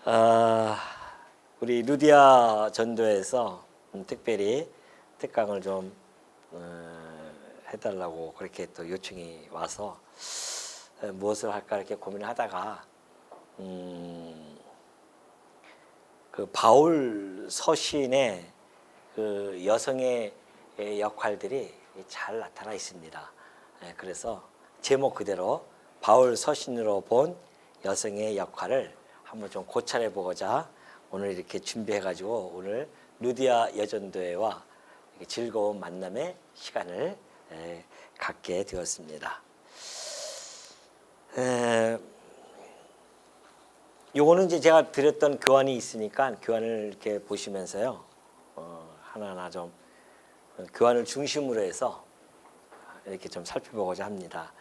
아, 우리 루디아 전도에서 특별히 특강을 좀 해달라고 그렇게 또 요청이 와서 무엇을 할까 이렇게 고민을 하다가 그 바울 서신의 그 여성의 역할들이 잘 나타나 있습니다. 그래서 제목 그대로 바울 서신으로 본 여성의 역할을 한번 좀 고찰해 보고자 오늘 이렇게 준비해 가지고 오늘 루디아 여전도회와 즐거운 만남의 시간을 갖게 되었습니다. 요거는 이제 제가 드렸던 교환이 있으니까 교환을 이렇게 보시면서요, 하나하나 좀 교환을 중심으로 해서 이렇게 좀 살펴보고자 합니다.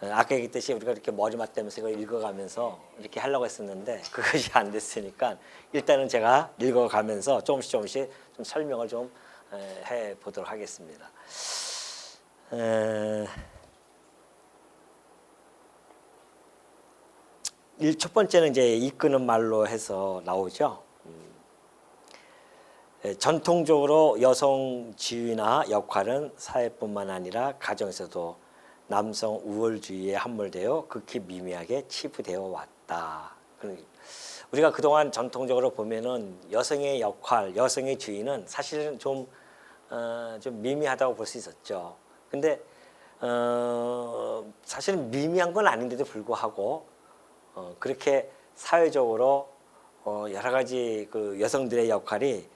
아까 얘기했듯이 우리가 이렇게 머리 맞대면서 이걸 읽어가면서 이렇게 하려고 했었는데 그것이 안 됐으니까 일단은 제가 읽어가면서 조금씩 좀 설명을 좀 해 보도록 하겠습니다. 첫 번째는 이제 이끄는 말로 해서 나오죠. 전통적으로 여성 지위나 역할은 사회뿐만 아니라 가정에서도 남성 우월주의에 함몰되어 극히 미미하게 치부되어 왔다. 우리가 그동안 전통적으로 보면은 여성의 역할, 여성의 지위는 사실은 좀 미미하다고 볼 수 있었죠. 근데 사실은 미미한 건 아닌데도 불구하고 그렇게 사회적으로 여러 가지 그 여성들의 역할이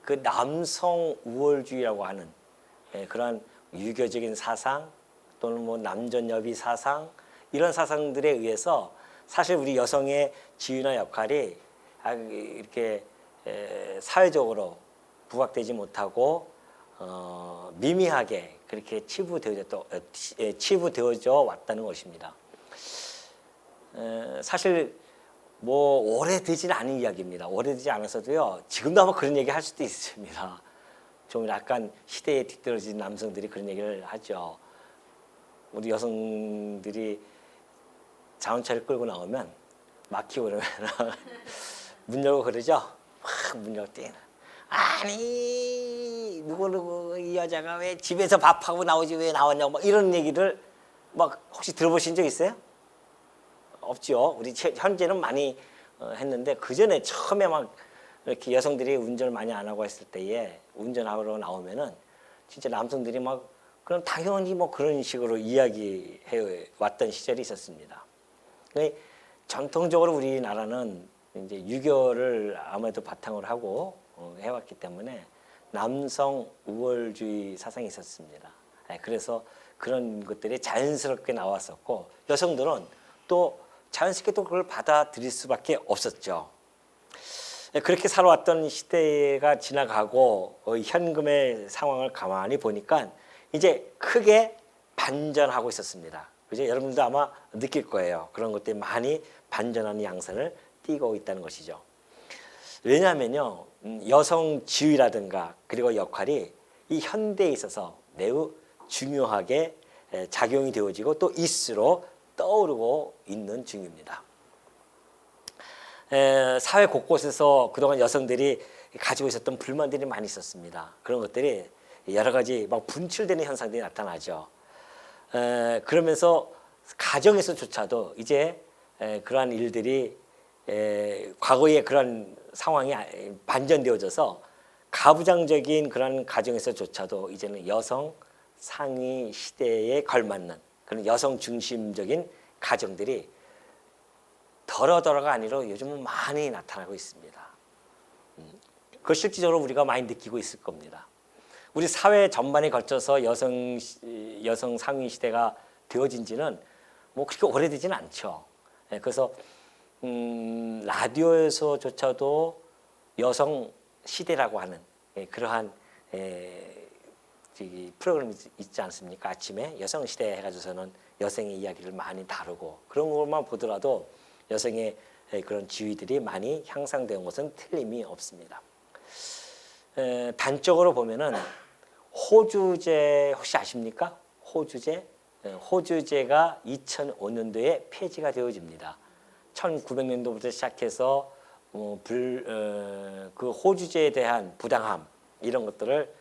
그 남성 우월주의라고 하는 그러한 유교적인 사상 또는 뭐 남존여비 사상 이런 사상들에 의해서 사실 우리 여성의 지위나 역할이 이렇게 사회적으로 부각되지 못하고 미미하게 그렇게 치부되어져 왔다는 것입니다. 사실 뭐 오래되지는 않은 이야기입니다. 오래되지 않아서도요, 지금도 아마 그런 얘기 할 수도 있습니다. 좀 약간 시대에 뒤떨어진 남성들이 그런 얘기를 하죠. 우리 여성들이 자동차를 끌고 나오면 막히고 그러면 문 열고 그러죠. 막 문 열고 뛰는. 아니 누구 이 여자가 왜 집에서 밥하고 나오지 왜 나왔냐고 막 이런 얘기를 막 혹시 들어보신 적 있어요? 없죠. 우리 현재는 많이 했는데 그 전에 처음에 막 이렇게 여성들이 운전을 많이 안 하고 했을 때에 운전하러 나오면은 진짜 남성들이 막 그럼 당연히 뭐 그런 식으로 이야기해 왔던 시절이 있었습니다. 전통적으로 우리나라는 이제 유교를 아무래도 바탕으로 하고 해왔기 때문에 남성 우월주의 사상이 있었습니다. 그래서 그런 것들이 자연스럽게 나왔었고 여성들은 또 자연스럽게 또 그걸 받아들일 수밖에 없었죠. 그렇게 살아왔던 시대가 지나가고 현금의 상황을 가만히 보니까 이제 크게 반전하고 있었습니다. 그죠? 여러분도 아마 느낄 거예요. 그런 것들이 많이 반전하는 양상을 띠고 있다는 것이죠. 왜냐하면요, 여성 지위라든가 그리고 역할이 이 현대에 있어서 매우 중요하게 작용이 되어지고 또 이수로 떠오르고 있는 중입니다. 사회 곳곳에서 그동안 여성들이 가지고 있었던 불만들이 많이 있었습니다. 그런 것들이 여러 가지 막 분출되는 현상들이 나타나죠. 그러면서 가정에서조차도 이제 그러한 일들이 과거의 그런 상황이 반전되어져서 가부장적인 그런 가정에서조차도 이제는 여성 상위 시대에 걸맞는 그런 여성 중심적인 가정들이 덜어덜어가 아니라 요즘은 많이 나타나고 있습니다. 그걸 실질적으로 우리가 많이 느끼고 있을 겁니다. 우리 사회 전반에 걸쳐서 여성 상위 시대가 되어진 지는 뭐 그렇게 오래되지는 않죠. 그래서 라디오에서조차도 여성 시대라고 하는 그러한 프로그램이 있지 않습니까? 아침에 여성 시대 해가지고서는 여성의 이야기를 많이 다루고 그런 것만 보더라도 여성의 그런 지위들이 많이 향상된 것은 틀림이 없습니다. 단적으로 보면은 호주제 혹시 아십니까? 호주제? 호주제가 2005년도에 폐지가 되어집니다. 1900년도부터 시작해서 그 호주제에 대한 부당함 이런 것들을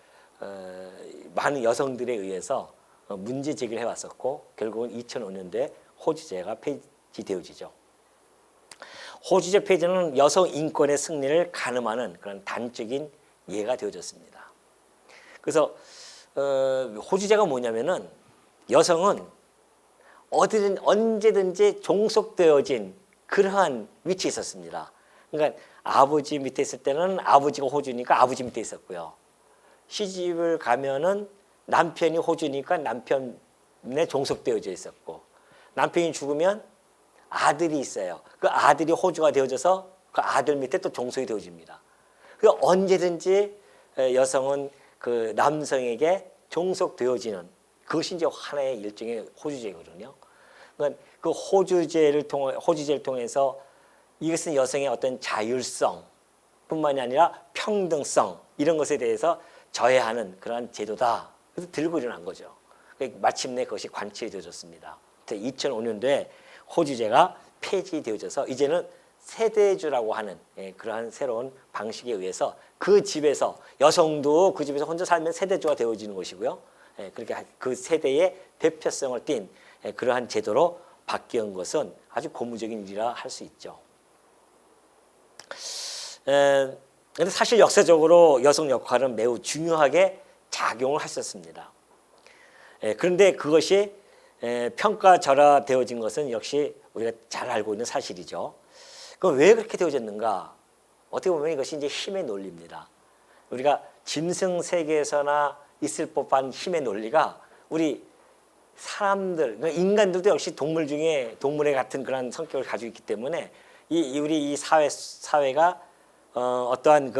많은 여성들에 의해서 문제 제기를 해왔었고 결국은 2005년도에 호주제가 폐지되어지죠. 호주제 폐지는 여성 인권의 승리를 가늠하는 그런 단적인 예가 되어졌습니다. 그래서 호주제가 뭐냐면은 여성은 어디든 언제든지 종속되어진 그러한 위치에 있었습니다. 그러니까 아버지 밑에 있을 때는 아버지가 호주니까 아버지 밑에 있었고요. 시집을 가면은 남편이 호주니까 남편에 종속되어져 있었고 남편이 죽으면 아들이 있어요. 그 아들이 호주가 되어져서 그 아들 밑에 또 종속이 되어집니다. 그러니까 언제든지 여성은 그 남성에게 종속되어지는 그것이 이제 하나의 일종의 호주제거든요. 그러니까 그 호주제를 통해서 이것은 여성의 어떤 자율성뿐만이 아니라 평등성 이런 것에 대해서 저해하는 그러한 제도다. 그래서 들고 일어난 거죠. 마침내 그것이 관철되어졌습니다. 2005년도에 호주제가 폐지되어져서 이제는 세대주라고 하는 그러한 새로운 방식에 의해서 그 집에서 여성도 그 집에서 혼자 살면 세대주가 되어지는 것이고요. 그렇게 그 세대의 대표성을 띤 그러한 제도로 바뀐 것은 아주 고무적인 일이라 할 수 있죠. 그런데 사실 역사적으로 여성 역할은 매우 중요하게 작용을 했었습니다. 그런데 그것이 평가절하되어진 것은 역시 우리가 잘 알고 있는 사실이죠. 그럼 왜 그렇게 되어졌는가? 어떻게 보면 이것이 이제 힘의 논리입니다. 우리가 짐승 세계에서나 있을 법한 힘의 논리가 우리 사람들, 그러니까 인간들도 역시 동물 중에 동물의 같은 그런 성격을 가지고 있기 때문에 우리 이 사회가 어떠한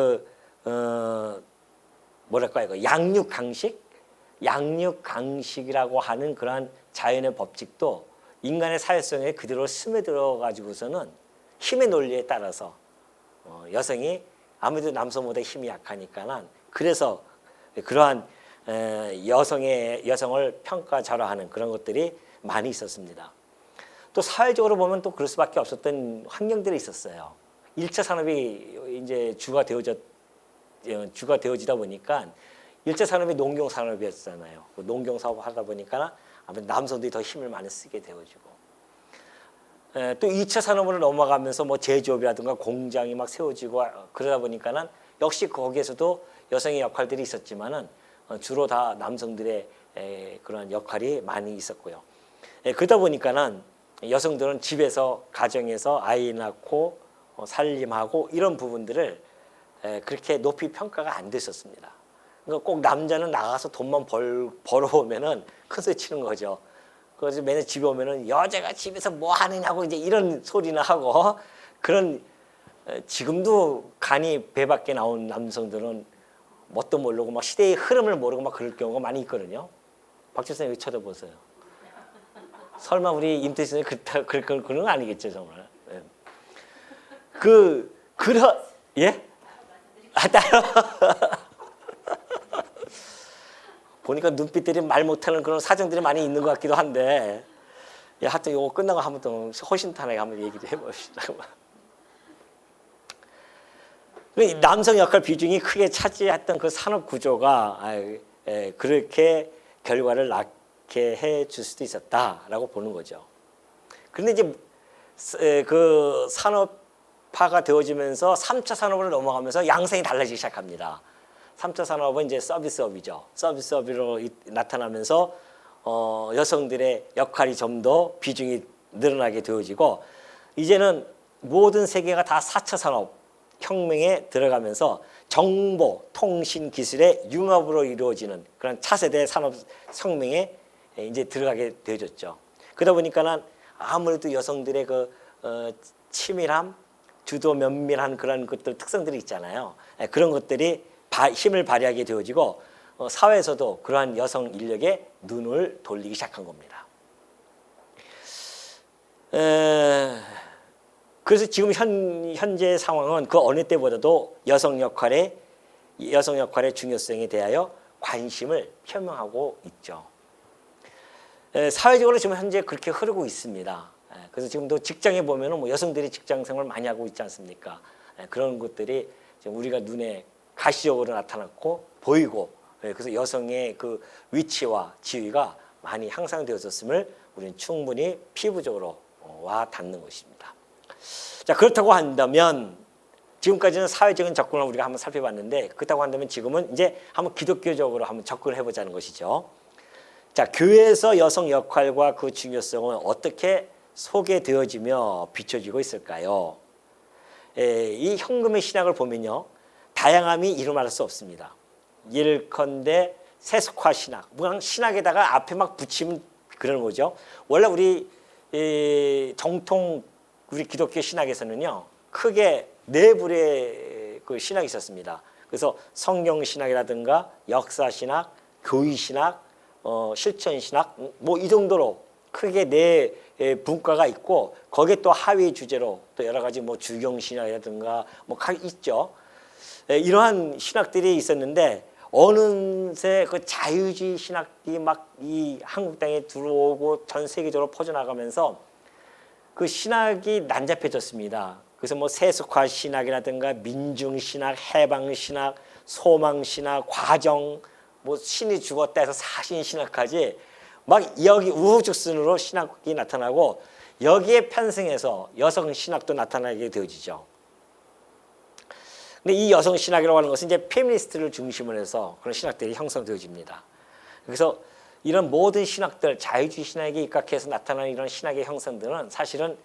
뭐랄까요, 양육 강식이라고 하는 그러한 자연의 법칙도 인간의 사회성에 그대로 스며들어 가지고서는 힘의 논리에 따라서 여성이 아무래도 남성보다 힘이 약하니까는 그래서 그러한 여성을 평가절하하는 그런 것들이 많이 있었습니다. 또 사회적으로 보면 또 그럴 수밖에 없었던 환경들이 있었어요. 1차 산업이 이제 주가 되어지다 보니까 1차 산업이 농경 산업이었잖아요. 농경 사업 하다 보니까 아무래도 남성들이 더 힘을 많이 쓰게 되어지고 또 2차 산업으로 넘어가면서 뭐 제조업이라든가 공장이 막 세워지고 그러다 보니까는 역시 거기에서도 여성의 역할들이 있었지만은 주로 다 남성들의 그런 역할이 많이 있었고요. 그러다 보니까는 여성들은 집에서 가정에서 아이 낳고 살림하고 이런 부분들을 그렇게 높이 평가가 안 됐었습니다. 그러니까 꼭 남자는 나가서 돈만 벌어오면은 큰 소리 치는 거죠. 그래서 맨날 집에 오면은 여자가 집에서 뭐 하느냐고 이제 이런 소리나 하고 그런 지금도 간이 배 밖에 나온 남성들은 뭣도 모르고 막 시대의 흐름을 모르고 막 그럴 경우가 많이 있거든요. 박지선 여기 쳐다보세요. 설마 우리 임태희 선생님 그런 건 아니겠죠 정말. 예? 보니까 눈빛들이 말 못하는 그런 사정들이 많이 있는 것 같기도 한데, 하여튼 이거 끝나고 한번 더 허심탄회하게 한번 얘기를 해봅시다. 남성 역할 비중이 크게 차지했던 그 산업 구조가 그렇게 결과를 낳게 해줄 수도 있었다라고 보는 거죠. 그런데 이제 그 산업화가 되어지면서 3차 산업으로 넘어가면서 양상이 달라지기 시작합니다. 3차 산업은 이제 서비스업이죠. 서비스업으로 나타나면서 여성들의 역할이 좀 더 비중이 늘어나게 되어지고 이제는 모든 세계가 다 4차 산업 혁명에 들어가면서 정보, 통신 기술의 융합으로 이루어지는 그런 차세대 산업 혁명에 이제 들어가게 되어졌죠. 그러다 보니까는 아무래도 여성들의 그 치밀함, 주도 면밀한 그런 것들 특성들이 있잖아요. 그런 것들이 힘을 발휘하게 되어지고 사회에서도 그러한 여성 인력에 눈을 돌리기 시작한 겁니다. 그래서 지금 현재 상황은 그 어느 때보다도 여성 역할의 중요성에 대하여 관심을 표명하고 있죠. 사회적으로 지금 현재 그렇게 흐르고 있습니다. 그래서 지금도 직장에 보면은 뭐 여성들이 직장 생활 많이 하고 있지 않습니까? 그런 것들이 지금 우리가 눈에 가시적으로 나타났고 보이고, 그래서 여성의 그 위치와 지위가 많이 향상되어졌음을 우리는 충분히 피부적으로 와 닿는 것입니다. 자, 그렇다고 한다면 지금까지는 사회적인 접근을 우리가 한번 살펴봤는데, 그렇다고 한다면 지금은 이제 한번 기독교적으로 한번 접근을 해보자는 것이죠. 자, 교회에서 여성 역할과 그 중요성은 어떻게 소개되어지며 비춰지고 있을까요? 이 현금의 신학을 보면요, 다양함이 이루말할 수 없습니다. 예컨대 세속화 신학, 그냥 신학에다가 앞에 막 붙이면 그러는 거죠. 원래 우리 정통 우리 기독교 신학에서는요, 크게 네 부류의 그 신학이 있었습니다. 그래서 성경 신학이라든가 역사 신학, 교의 신학, 실천 신학, 뭐 이 정도로 크게 네 분과가 있고, 거기에 또 하위 주제로 또 여러 가지 뭐 주경 신학이라든가 뭐 있죠. 이러한 신학들이 있었는데, 어느새 그 자유주의 신학이 막 이 한국 땅에 들어오고 전 세계적으로 퍼져나가면서 그 신학이 난잡해졌습니다. 그래서 뭐 세속화 신학이라든가 민중 신학, 해방 신학, 소망 신학, 과정, 뭐 신이 죽었다 해서 사신 신학까지 막 여기 우후죽순으로 신학이 나타나고, 여기에 편승해서 여성 신학도 나타나게 되어지죠. 근데 이 여성 신학이라고 하는 것은 이제 페미니스트를 중심으로 해서 그런 신학들이 형성되어집니다. 그래서 이런 모든 신학들, 자유주의 신학에 입각해서 나타나는 이런 신학의 형성들은 사실은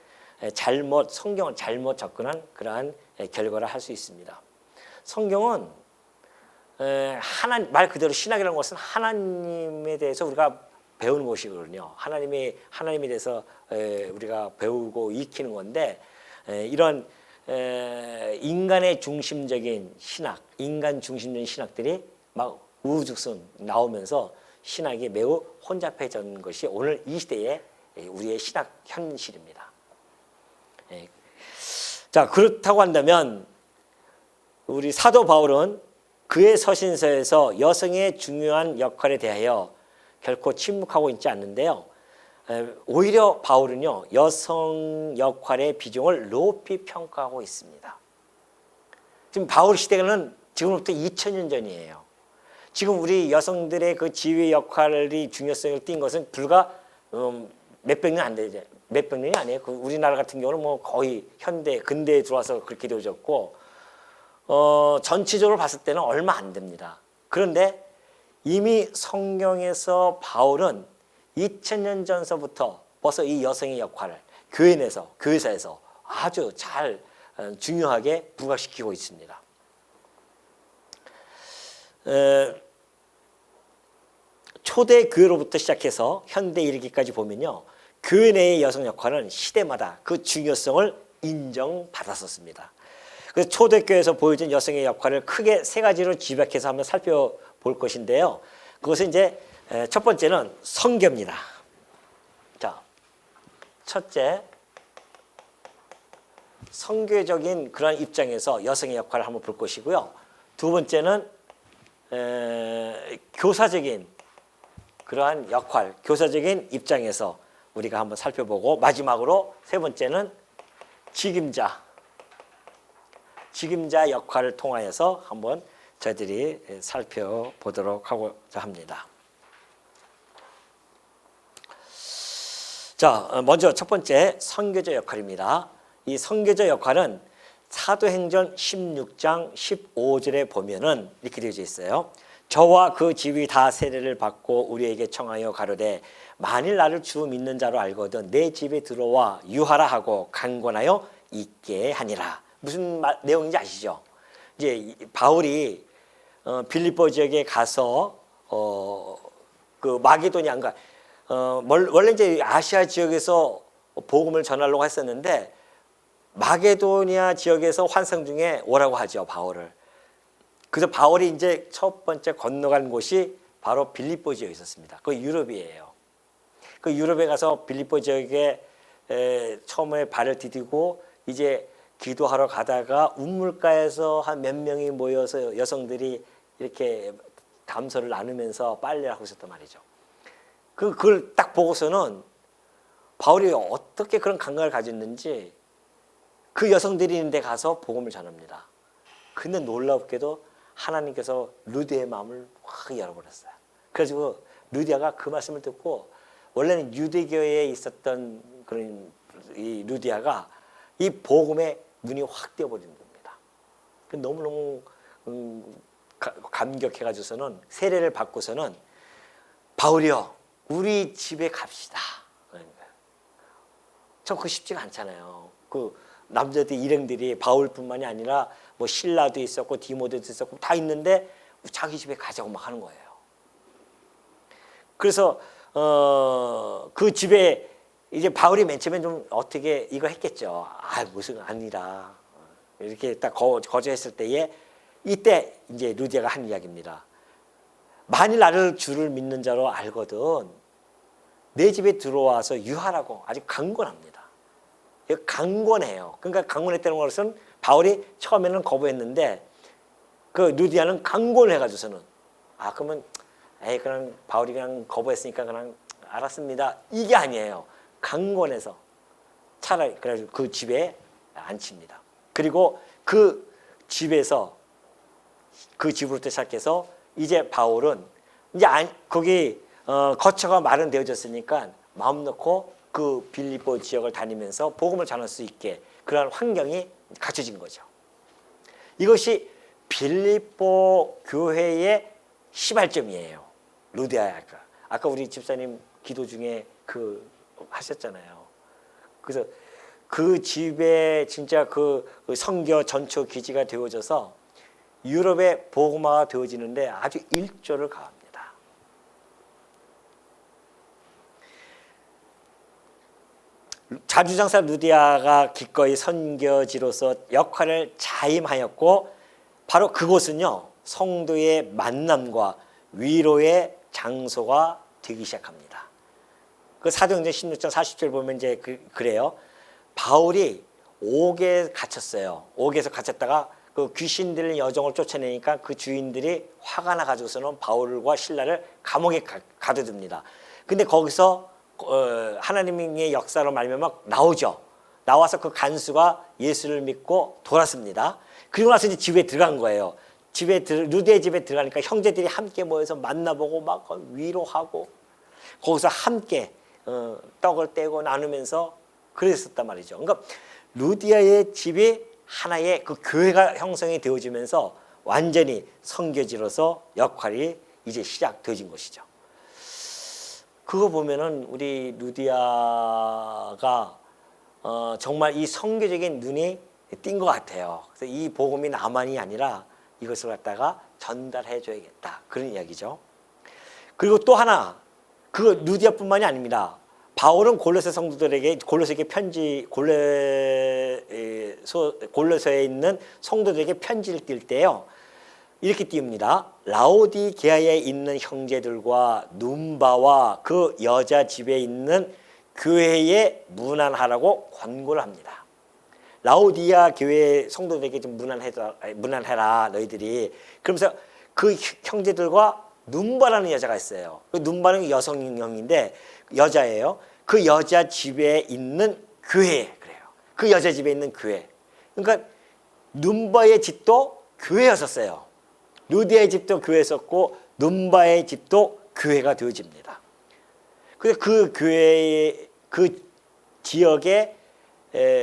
성경을 잘못 접근한 그러한 결과를 할 수 있습니다. 성경은 말 그대로 신학이라는 것은 하나님에 대해서 우리가 배우는 것이거든요. 하나님에 대해서 우리가 배우고 익히는 건데, 이런 인간의 중심적인 신학, 인간 중심적인 신학들이 막 우후죽순 나오면서 신학이 매우 혼잡해진 것이 오늘 이 시대의 우리의 신학 현실입니다. 자, 그렇다고 한다면 우리 사도 바울은 그의 서신서에서 여성의 중요한 역할에 대하여 결코 침묵하고 있지 않는데요. 오히려 바울은요, 여성 역할의 비중을 높이 평가하고 있습니다. 지금 바울 시대는 지금부터 2000년 전이에요. 지금 우리 여성들의 그 지휘 역할이 중요성을 띈 것은 불과 몇백 년 안 되죠. 몇백 년이 아니에요. 우리나라 같은 경우는 뭐 거의 근대에 들어와서 그렇게 되어졌고, 전체적으로 봤을 때는 얼마 안 됩니다. 그런데 이미 성경에서 바울은 2000년 전서부터 벌써 이 여성의 역할을 교회 내에서, 교회사에서 아주 잘 중요하게 부각시키고 있습니다. 초대 교회로부터 시작해서 현대에 이르기까지 보면요, 교회 내의 여성 역할은 시대마다 그 중요성을 인정받았었습니다. 그래서 초대교회에서 보여준 여성의 역할을 크게 세 가지로 집약해서 한번 살펴볼 것인데요. 그것은 이제 첫 번째는 선교입니다. 자, 첫째, 선교적인 그런 입장에서 여성의 역할을 한번 볼 것이고요. 두 번째는 교사적인 그러한 역할, 교사적인 입장에서 우리가 한번 살펴보고, 마지막으로 세 번째는 직임자 역할을 통하여서 한번 저희들이 살펴보도록 하고자 합니다. 자, 먼저 첫 번째 선교자 역할입니다. 이 선교자 역할은 사도행전 16장 15절에 보면은 이렇게 되어져 있어요. 저와 그 집이 다 세례를 받고 우리에게 청하여 가로되 만일 나를 주 믿는 자로 알거든 내 집에 들어와 유하라 하고 강권하여 있게 하니라. 무슨 내용인지 아시죠? 이제 바울이 빌립보 지역에 가서 그 마게도니아인가 원래 이제 아시아 지역에서 복음을 전하려고 했었는데, 마게도니아 지역에서 환상 중에 오라고 하죠, 바울을. 그래서 바울이 이제 첫 번째 건너간 곳이 바로 빌립보 지역에 있었습니다. 그 유럽이에요. 그 유럽에 가서 빌립보 지역에 처음에 발을 디디고 이제 기도하러 가다가 우물가에서 한 몇 명이 모여서 여성들이 이렇게 담소를 나누면서 빨래를 하고 있었단 말이죠. 그걸 딱 보고서는 바울이 어떻게 그런 감각을 가졌는지 그 여성들이 있는 데 가서 복음을 전합니다. 근데 놀랍게도 하나님께서 루디아의 마음을 확 열어버렸어요. 그래가지고 루디아가 그 말씀을 듣고, 원래는 유대교에 있었던 그런 이 루디아가 이 복음에 눈이 확 띄어버린 겁니다. 너무너무 감격해가지고서는 세례를 받고서는 바울이요, 우리 집에 갑시다. 참 그거 쉽지가 않잖아요. 그 남자들 일행들이 바울뿐만이 아니라 뭐 신라도 있었고 디모데도 있었고 다 있는데 자기 집에 가자고 막 하는 거예요. 그래서 그 집에 이제 바울이 맨 처음에 좀 어떻게 이거 했겠죠. 아, 무슨 아니라 이렇게 딱 거절했을 때에 이때 이제 루디아가 한 이야기입니다. 만일 나를 주를 믿는 자로 알거든 내 집에 들어와서 유하라고 아주 강권합니다. 강권해요. 그러니까 강권했다는 것은 바울이 처음에는 거부했는데 그 루디아는 강권을 해가지고서는 그러면 그냥 바울이 그냥 거부했으니까 그냥 알았습니다. 이게 아니에요. 강권해서 차라리 그래가지고 그 집에 앉힙니다. 그리고 그 집에서 그 집으로부터 시작해서 이제 바울은 이제 거기 거처가 마련되어졌으니까 마음 놓고 그 빌립보 지역을 다니면서 복음을 전할 수 있게 그러한 환경이 갖춰진 거죠. 이것이 빌립보 교회의 시발점이에요. 루디아가 아까 우리 집사님 기도 중에 그 하셨잖아요. 그래서 그 집에 진짜 그 선교 전초 기지가 되어져서 유럽의 복음화가 되어지는데 아주 일조를 가합니다. 자주장사 루디아가 기꺼이 선교지로서 역할을 자임하였고 바로 그곳은요 성도의 만남과 위로의 장소가 되기 시작합니다. 그 사도행전 16장 40절 보면 이제 그래요. 바울이 옥에 갇혔어요. 옥에서 갇혔다가 그 귀신들 여종을 쫓아내니까 그 주인들이 화가 나가지고서는 바울과 신라를 감옥에 가둬둡니다. 근데 거기서 하나님의 역사로 말미암아 나오죠. 나와서 그 간수가 예수를 믿고 돌았습니다. 그리고 나서 이제 집에 들어간 거예요. 루디아의 집에 들어가니까 형제들이 함께 모여서 만나보고 막 위로하고 거기서 함께 떡을 떼고 나누면서 그랬었단 말이죠. 그러니까 루디아의 집이 하나의 그 교회가 형성이 되어지면서 완전히 선교지로서 역할이 이제 시작되어진 것이죠. 그거 보면은 우리 루디아가 정말 이 선교적인 눈이 띈 것 같아요. 그래서 이 복음이 나만이 아니라 이것을 갖다가 전달해 줘야겠다 그런 이야기죠. 그리고 또 하나 그 루디아뿐만이 아닙니다. 바울은 골로새 성도들에게 골로새에 있는 성도들에게 편지를 띌 때요 이렇게 띄웁니다. 라오디게아에 있는 형제들과 눈바와 그 여자 집에 있는 교회에 문안하라고 권고를 합니다. 라오디아 교회 성도들에게 좀 문안해라 너희들이. 그러면서 그 형제들과 눈바라는 여자가 있어요. 그 눈바는 여성형인데 여자예요. 그 여자 집에 있는 교회 그래요. 그 여자 집에 있는 교회. 그러니까 눈바의 집도 교회였었어요. 루디아의 집도 교회였었고 눈바의 집도 교회가 되어집니다. 그래서 그 교회의 그 지역에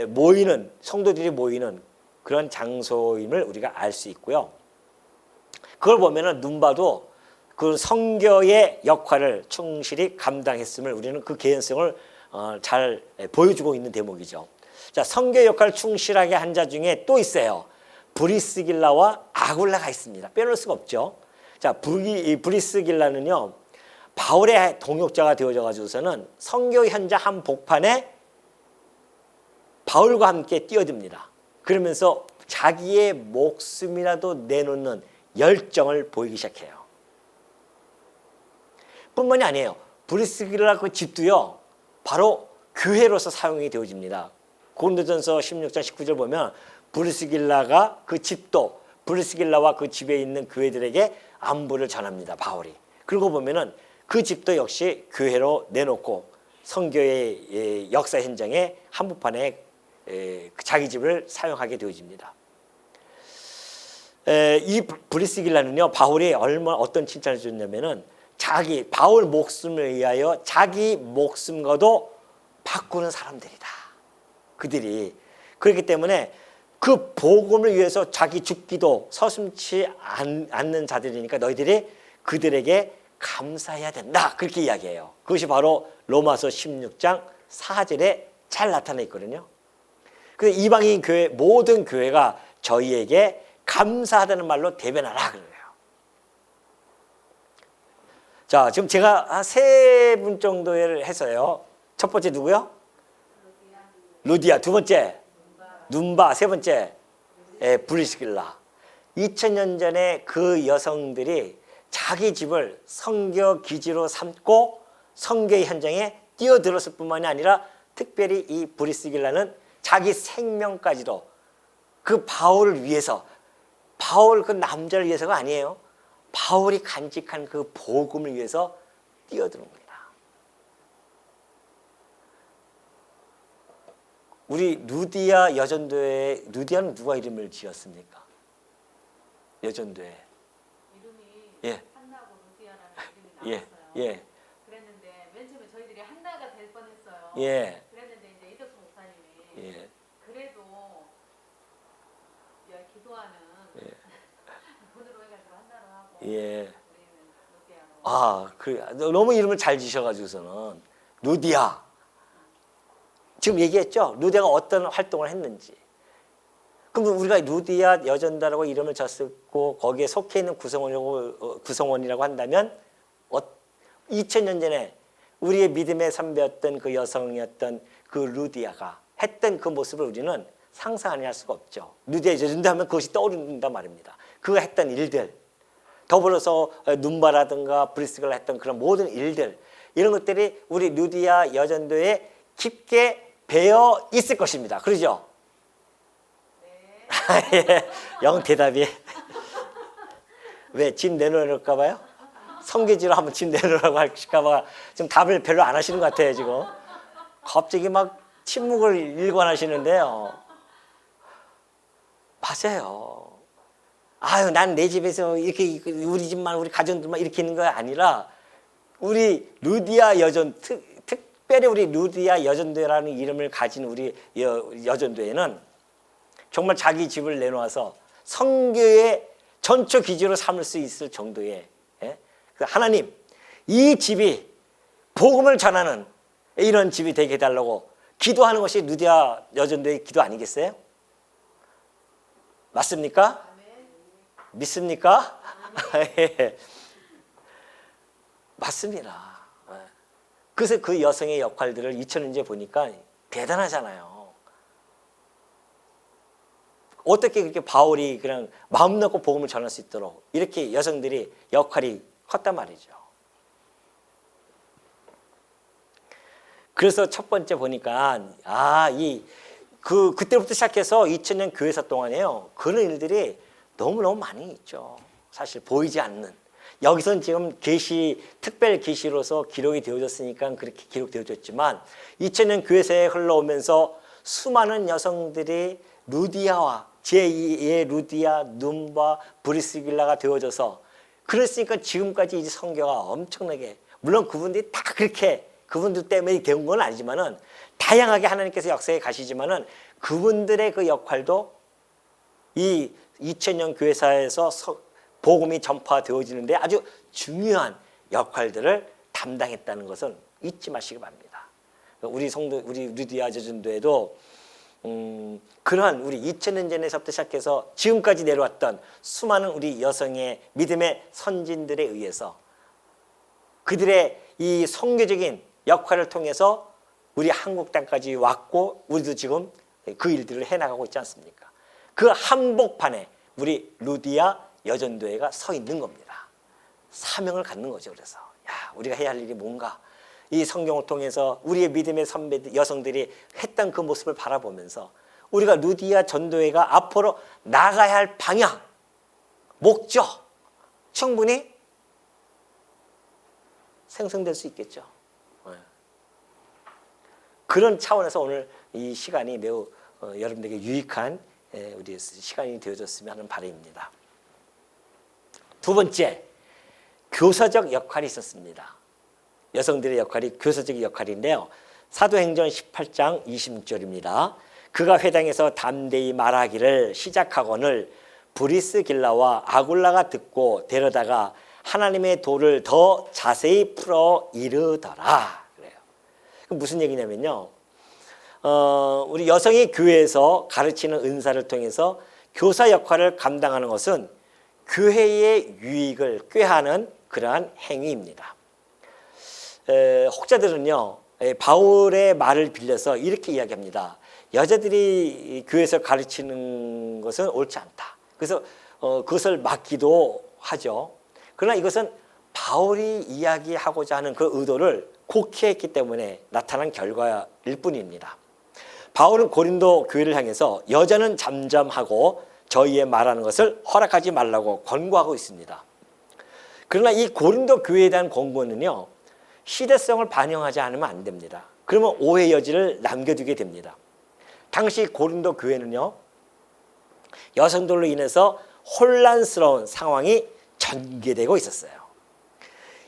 모이는 성도들이 모이는 그런 장소임을 우리가 알 수 있고요. 그걸 보면은 눈바도 그 선교의 역할을 충실히 감당했음을 우리는 그 개연성을 잘 보여주고 있는 대목이죠. 자, 선교 역할을 충실하게 한 자 중에 또 있어요. 브리스길라와 아굴라가 있습니다. 빼놓을 수가 없죠. 자, 브리스길라는요 바울의 동역자가 되어져 가지고서는 선교 현장 한 복판에 바울과 함께 뛰어듭니다. 그러면서 자기의 목숨이라도 내놓는 열정을 보이기 시작해요. 뿐만이 아니에요. 브리스길라 그 집도요 바로 교회로서 사용이 되어집니다. 고린도전서 16장 19절 보면 브리스길라가 그 집도 브리스길라와 그 집에 있는 교회들에게 안부를 전합니다. 바울이. 그리고 보면은 그 집도 역시 교회로 내놓고 선교의 역사 현장에 한복판에 자기 집을 사용하게 되어집니다. 이 브리스길라는요, 바울이 얼마나 어떤 칭찬을 줬냐면은 바울 목숨을 위하여 자기 목숨과도 바꾸는 사람들이다. 그들이 그렇기 때문에 그 복음을 위해서 자기 죽기도 서슴지 않는 자들이니까 너희들이 그들에게 감사해야 된다. 그렇게 이야기해요. 그것이 바로 로마서 16장 4절에 잘 나타나 있거든요. 그래서 이방인 교회 모든 교회가 저희에게 감사하다는 말로 대변하라 그래요. 자, 지금 제가 한 3분 정도를 해서요. 첫 번째 누구요? 루디아. 두 번째 눈바. 세 번째 브리스길라. 2000년 전에 그 여성들이 자기 집을 선교 기지로 삼고 선교의 현장에 뛰어들었을 뿐만이 아니라 특별히 이 브리스길라는 자기 생명까지도 그 바울을 위해서, 바울 그 남자를 위해서가 아니에요. 바울이 간직한 그 복음을 위해서 뛰어드는 겁니다. 우리 루디아 여전도회, 루디아는 누가 이름을 지었습니까? 여전도회. 이름이 한나고 루디아라는 이름이 나왔어요. 예. 그랬는데 맨 처음에 저희들이 한나가 될 뻔했어요. 예. 그랬는데 이제 이덕수 목사님이 예. 그래도 기도하는 본으로 해가지고 한나로 하고 예. 우리는 루디아로. 너무 이름을 잘 지셔가지고서는 루디아. 지금 얘기했죠? 루디아가 어떤 활동을 했는지. 그럼 우리가 루디아 여전다라고 이름을 졌고 거기에 속해 있는 구성원이라고 한다면 2000년 전에 우리의 믿음의 선배였던 그 여성이었던 그 루디아가 했던 그 모습을 우리는 상상 할 수가 없죠. 루디아 여전다 하면 그것이 떠오른단 말입니다. 그가 했던 일들, 더불어서 눈바라든가 브리스길라 했던 그런 모든 일들, 이런 것들이 우리 루디아 여전도에 깊게 배어 있을 것입니다. 그러죠? 예, 영 대답이. 왜? 집 내놓을까 봐요? 성계지로 한번 집 내놓으라고 하실까 봐 지금 답을 별로 안 하시는 것 같아요, 지금. 갑자기 막 침묵을 일관하시는데요. 맞아요. 아유, 난 내 집에서 이렇게 우리 집만, 우리 가정들만 이렇게 있는 거 아니라 우리 루디아 여전, 특별히 우리 루디아 여전도회라는 이름을 가진 우리 여전도회는 정말 자기 집을 내놓아서 선교의 전초 기지로 삼을 수 있을 정도의, 하나님, 이 집이 복음을 전하는 이런 집이 되게 해달라고 기도하는 것이 루디아 여전도의 기도 아니겠어요? 맞습니까? 믿습니까? 맞습니다. 그래서 그 여성의 역할들을 2000년째 보니까 대단하잖아요. 어떻게 그렇게 바울이 그냥 마음 놓고 복음을 전할 수 있도록 이렇게 여성들이 역할이 컸단 말이죠. 그래서 첫 번째 보니까 그때부터 시작해서 2000년 교회사 동안에요. 그런 일들이 너무너무 많이 있죠. 사실 보이지 않는. 여기서는 지금 특별 계시로서 기록이 되어졌으니까 그렇게 기록되어졌지만 2000년 교회사에 흘러오면서 수많은 여성들이 루디아와 제2의 루디아, 눈바, 브리스길라가 되어져서 그랬으니까 지금까지 이 선교가 엄청나게, 물론 그분들이 다 그렇게 그분들 때문에 된 건 아니지만은 다양하게 하나님께서 역사에 가시지만은 그분들의 그 역할도 이 2000년 교회사에서 복음이 전파되어지는데 아주 중요한 역할들을 담당했다는 것은 잊지 마시기 바랍니다. 우리 루디아 여전도에도 그러한 우리 2000년 전에서부터 시작해서 지금까지 내려왔던 수많은 우리 여성의 믿음의 선진들에 의해서 그들의 이 선교적인 역할을 통해서 우리 한국 땅까지 왔고 우리도 지금 그 일들을 해나가고 있지 않습니까? 그 한복판에 우리 루디아 여전도회가 서 있는 겁니다. 사명을 갖는 거죠. 그래서 우리가 해야 할 일이 뭔가, 이 성경을 통해서 우리의 믿음의 선배 여성들이 했던 그 모습을 바라보면서 우리가 루디아 전도회가 앞으로 나가야 할 방향, 목적 충분히 생성될 수 있겠죠. 그런 차원에서 오늘 이 시간이 매우 여러분들에게 유익한 우리 시간이 되어줬으면 하는 바람입니다. 두 번째, 교사적 역할이 있었습니다. 여성들의 역할이 교사적 역할인데요. 사도행전 18장 26절입니다. 그가 회당에서 담대히 말하기를 시작하거늘 브리스길라와 아굴라가 듣고 데려다가 하나님의 도를 더 자세히 풀어 이르더라. 그래요. 무슨 얘기냐면요. 우리 여성이 교회에서 가르치는 은사를 통해서 교사 역할을 감당하는 것은 교회의 유익을 꾀하는 그러한 행위입니다. 혹자들은요, 바울의 말을 빌려서 이렇게 이야기합니다. 여자들이 교회에서 가르치는 것은 옳지 않다. 그래서 그것을 막기도 하죠. 그러나 이것은 바울이 이야기하고자 하는 그 의도를 곡해했기 때문에 나타난 결과일 뿐입니다. 바울은 고린도 교회를 향해서 여자는 잠잠하고 저희의 말하는 것을 허락하지 말라고 권고하고 있습니다. 그러나 이 고린도 교회에 대한 권고는요, 시대성을 반영하지 않으면 안 됩니다. 그러면 오해 여지를 남겨두게 됩니다. 당시 고린도 교회는요, 여성들로 인해서 혼란스러운 상황이 전개되고 있었어요.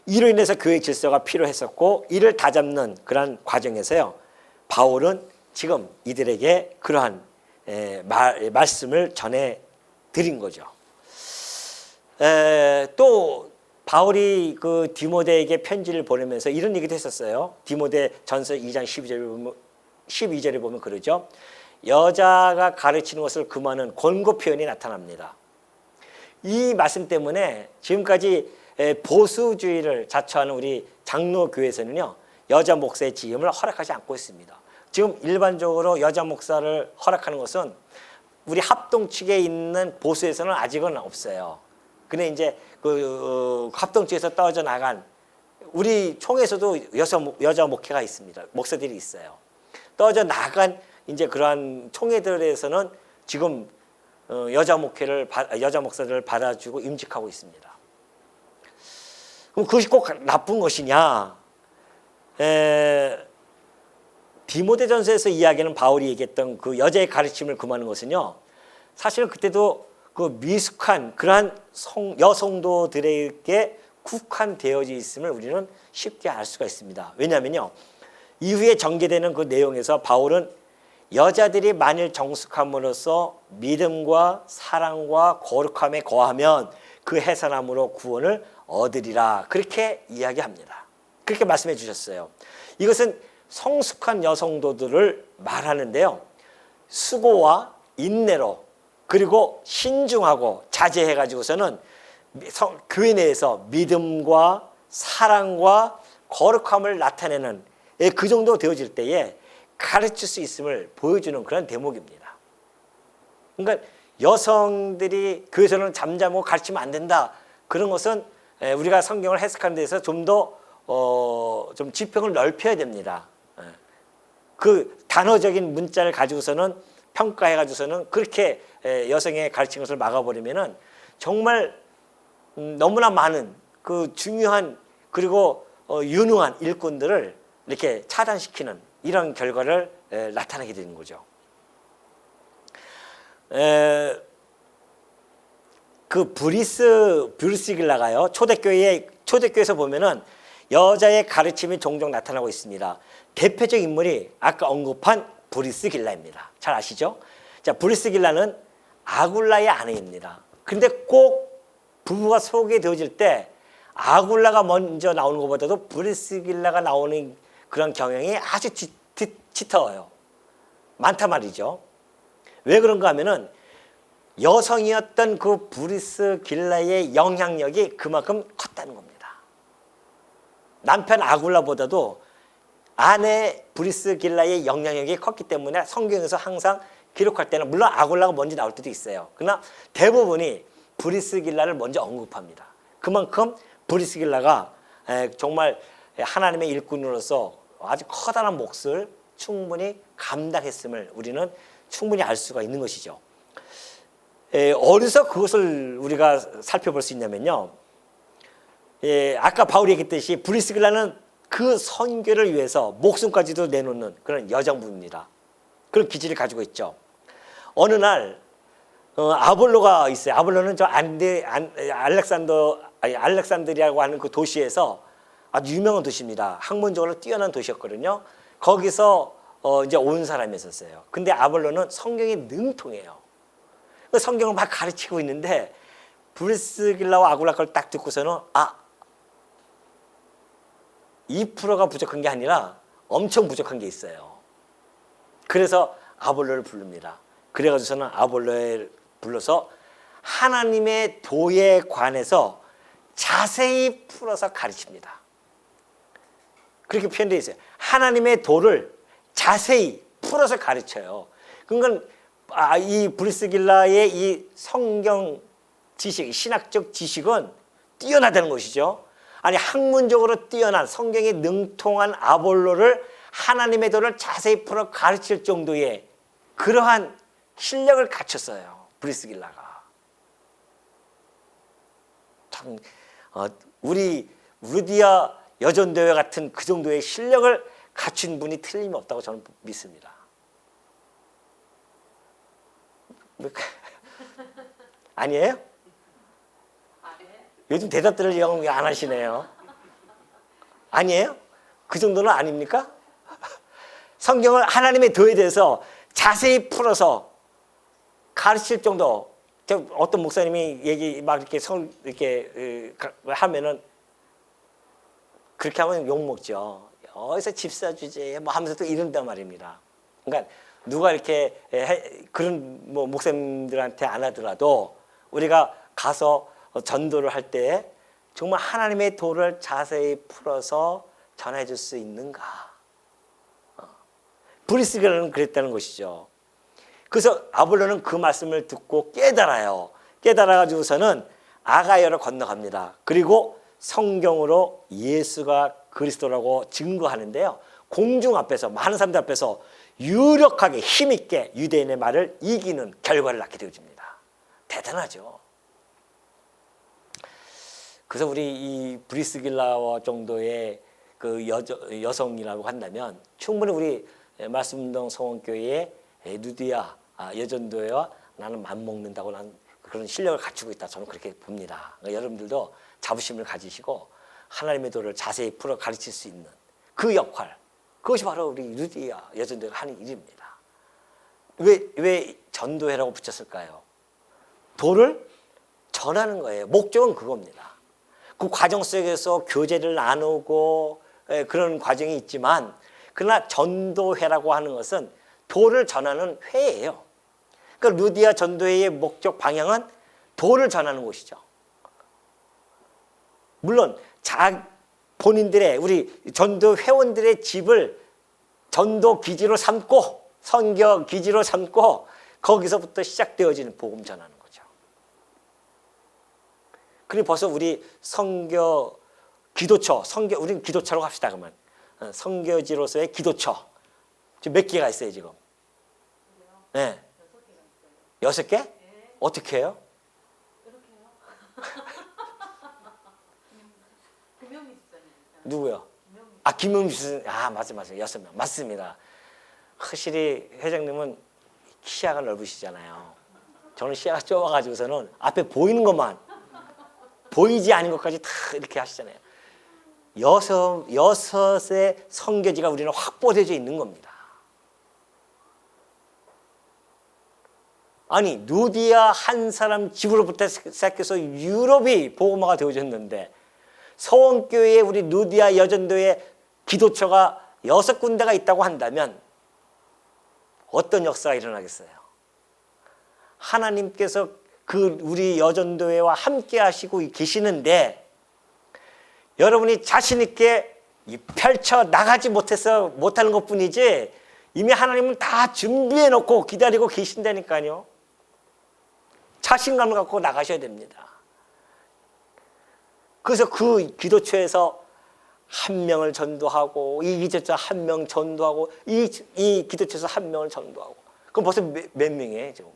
이로 인해서 교회 질서가 필요했었고, 이를 다잡는 그러한 과정에서요, 바울은 지금 이들에게 그러한 말씀을 전해 드린 거죠. 또 바울이 그 디모데에게 편지를 보내면서 이런 얘기도 했었어요. 디모데 전서 2장 12절에 보면 그러죠. 여자가 가르치는 것을 금하는 권고 표현이 나타납니다. 이 말씀 때문에 지금까지 보수주의를 자처하는 우리 장로교회에서는요, 여자 목사의 지임을 허락하지 않고 있습니다. 지금 일반적으로 여자 목사를 허락하는 것은 우리 합동 측에 있는 보수에서는 아직은 없어요. 근데 이제 그 합동 측에서 떨어져 나간 우리 총에서도 여자 목회가 있습니다. 목사들이 있어요. 떨어져 나간 이제 그러한 총회들에서는 지금 여자 목사들을 받아주고 임직하고 있습니다. 그럼 그것이 꼭 나쁜 것이냐? 디모데전서에서 이야기하는 바울이 얘기했던 그 여자의 가르침을 금하는 것은요, 사실은 그때도 그 미숙한 그러한 여성도들에게 국한되어져 있음을 우리는 쉽게 알 수가 있습니다. 왜냐하면요, 이후에 전개되는 그 내용에서 바울은 여자들이 만일 정숙함으로써 믿음과 사랑과 거룩함에 거하면 그 해산함으로 구원을 얻으리라, 그렇게 이야기합니다. 그렇게 말씀해 주셨어요. 이것은 성숙한 여성도들을 말하는데요, 수고와 인내로 그리고 신중하고 자제해가지고서는 교회 내에서 믿음과 사랑과 거룩함을 나타내는 그 정도 되어질 때에 가르칠 수 있음을 보여주는 그런 대목입니다. 그러니까 여성들이 교회에서는 잠잠하고 가르치면 안 된다, 그런 것은 우리가 성경을 해석하는 데서 좀 더 좀 지평을 넓혀야 됩니다. 그 단어적인 문자를 가지고서는 평가해가지고서는 그렇게 여성의 가르치는 것을 막아버리면은 정말 너무나 많은 그 중요한 그리고 유능한 일꾼들을 이렇게 차단시키는 이런 결과를 나타내게 되는 거죠. 그 브리스길라가요, 초대교회에서 보면은 여자의 가르침이 종종 나타나고 있습니다. 대표적 인물이 아까 언급한 브리스길라입니다. 잘 아시죠? 자, 브리스길라는 아굴라의 아내입니다. 그런데 꼭 부부가 소개되어질 때 아굴라가 먼저 나오는 것보다도 브리스길라가 나오는 그런 경향이 아주 짙어요. 많단 말이죠. 왜 그런가 하면은 여성이었던 그 브리스길라의 영향력이 그만큼 컸다는 겁니다. 남편 아굴라보다도 아내 브리스길라의 영향력이 컸기 때문에 성경에서 항상 기록할 때는 물론 아굴라가 먼저 나올 때도 있어요. 그러나 대부분이 브리스길라를 먼저 언급합니다. 그만큼 브리스길라가 정말 하나님의 일꾼으로서 아주 커다란 몫을 충분히 감당했음을 우리는 충분히 알 수가 있는 것이죠. 어디서 그것을 우리가 살펴볼 수 있냐면요, 아까 바울이 얘기했듯이 브리스길라는 그 선교를 위해서 목숨까지도 내놓는 그런 여정부입니다. 그런 기질을 가지고 있죠. 어느 날 아볼로가 있어요. 아볼로는 저 알렉산드리아라고 하는 그 도시에서 아주 유명한 도시입니다. 학문적으로 뛰어난 도시였거든요. 거기서 이제 온 사람이었어요. 근데 아볼로는 성경에 능통해요. 성경을 막 가르치고 있는데 브리스길라와 아굴라 걸 딱 듣고서는 2%가 부족한 게 아니라 엄청 부족한 게 있어요. 그래서 아볼로를 부릅니다. 그래가지고서는 아볼로를 불러서 하나님의 도에 관해서 자세히 풀어서 가르칩니다. 그렇게 표현되어 있어요. 하나님의 도를 자세히 풀어서 가르쳐요. 그러니까 이 브리스길라의 이 성경 지식, 신학적 지식은 뛰어나다는 것이죠. 아니 학문적으로 뛰어난 성경에 능통한 아볼로를 하나님의 도를 자세히 풀어 가르칠 정도의 그러한 실력을 갖췄어요. 브리스길라가. 참 우리 루디아 여전도회 같은 그 정도의 실력을 갖춘 분이 틀림없다고 저는 믿습니다. 아니에요? 요즘 대답들을 영 안 하시네요. 아니에요? 그 정도는 아닙니까? 성경을 하나님의 도에 대해서 자세히 풀어서 가르칠 정도. 어떤 목사님이 얘기 막 이렇게 하면은 그렇게 하면 욕 먹죠. 어디서 집사 주제 뭐 하면서 또 이런단 말입니다. 그러니까 누가 이렇게 그런 뭐 목사님들한테 안 하더라도 우리가 가서 전도를 할 때 정말 하나님의 도를 자세히 풀어서 전해줄 수 있는가? 브리스길라는 그랬다는 것이죠. 그래서 아볼로는 그 말씀을 듣고 깨달아요. 깨달아가지고서는 아가야로 건너갑니다. 그리고 성경으로 예수가 그리스도라고 증거하는데요. 공중 앞에서 많은 사람들 앞에서 유력하게 힘있게 유대인의 말을 이기는 결과를 낳게 되어집니다. 대단하죠. 그래서 우리 이 브리스길라와 정도의 그 여성이라고 한다면 충분히 우리 말씀운동 성원교회의 루디아 여전도회와 나는 맞먹는다고 난 그런 실력을 갖추고 있다. 저는 그렇게 봅니다. 그러니까 여러분들도 자부심을 가지시고 하나님의 도를 자세히 풀어 가르칠 수 있는 그 역할, 그것이 바로 우리 루디아 여전도회가 하는 일입니다. 왜 전도회라고 붙였을까요? 도를 전하는 거예요. 목적은 그겁니다. 그 과정 속에서 교제를 나누고 그런 과정이 있지만 그러나 전도회라고 하는 것은 도를 전하는 회예요. 그러니까 루디아 전도회의 목적 방향은 도를 전하는 것이죠. 물론 본인들의 우리 전도 회원들의 집을 전도 기지로 삼고 선교 기지로 삼고 거기서부터 시작되어지는 복음 전하는 거죠. 그리고 벌써 우리 선교 기도처, 우리는 기도처라고 합시다 그러면 선교지로서의 기도처 지금 몇 개가 있어요 지금? 네. 6개? 어떻게 해요? 누구요? 김용미 집사님. 맞아. 6명. 맞습니다. 확실히 회장님은 시야가 넓으시잖아요. 저는 시야가 좁아가지고서는 앞에 보이는 것만, 보이지 않은 것까지 다 이렇게 하시잖아요. 6의 선교지가 우리는 확보되어 있는 겁니다. 아니, 루디아 한 사람 집으로부터 시작해서 유럽이 복음화가 되어졌는데 서원교회에 우리 루디아 여전도의 기도처가 6군데가 있다고 한다면 어떤 역사가 일어나겠어요? 하나님께서 그 우리 여전도회와 함께 하시고 계시는데 여러분이 자신 있게 펼쳐 나가지 못하는 것뿐이지 이미 하나님은 다 준비해 놓고 기다리고 계신다니까요. 자신감을 갖고 나가셔야 됩니다. 그래서 그 기도처에서 한 명을 전도하고 이 기도처에서 한 명 전도하고 이 기도처에서 한 명을 전도하고 그럼 벌써 몇 명이에요 지금?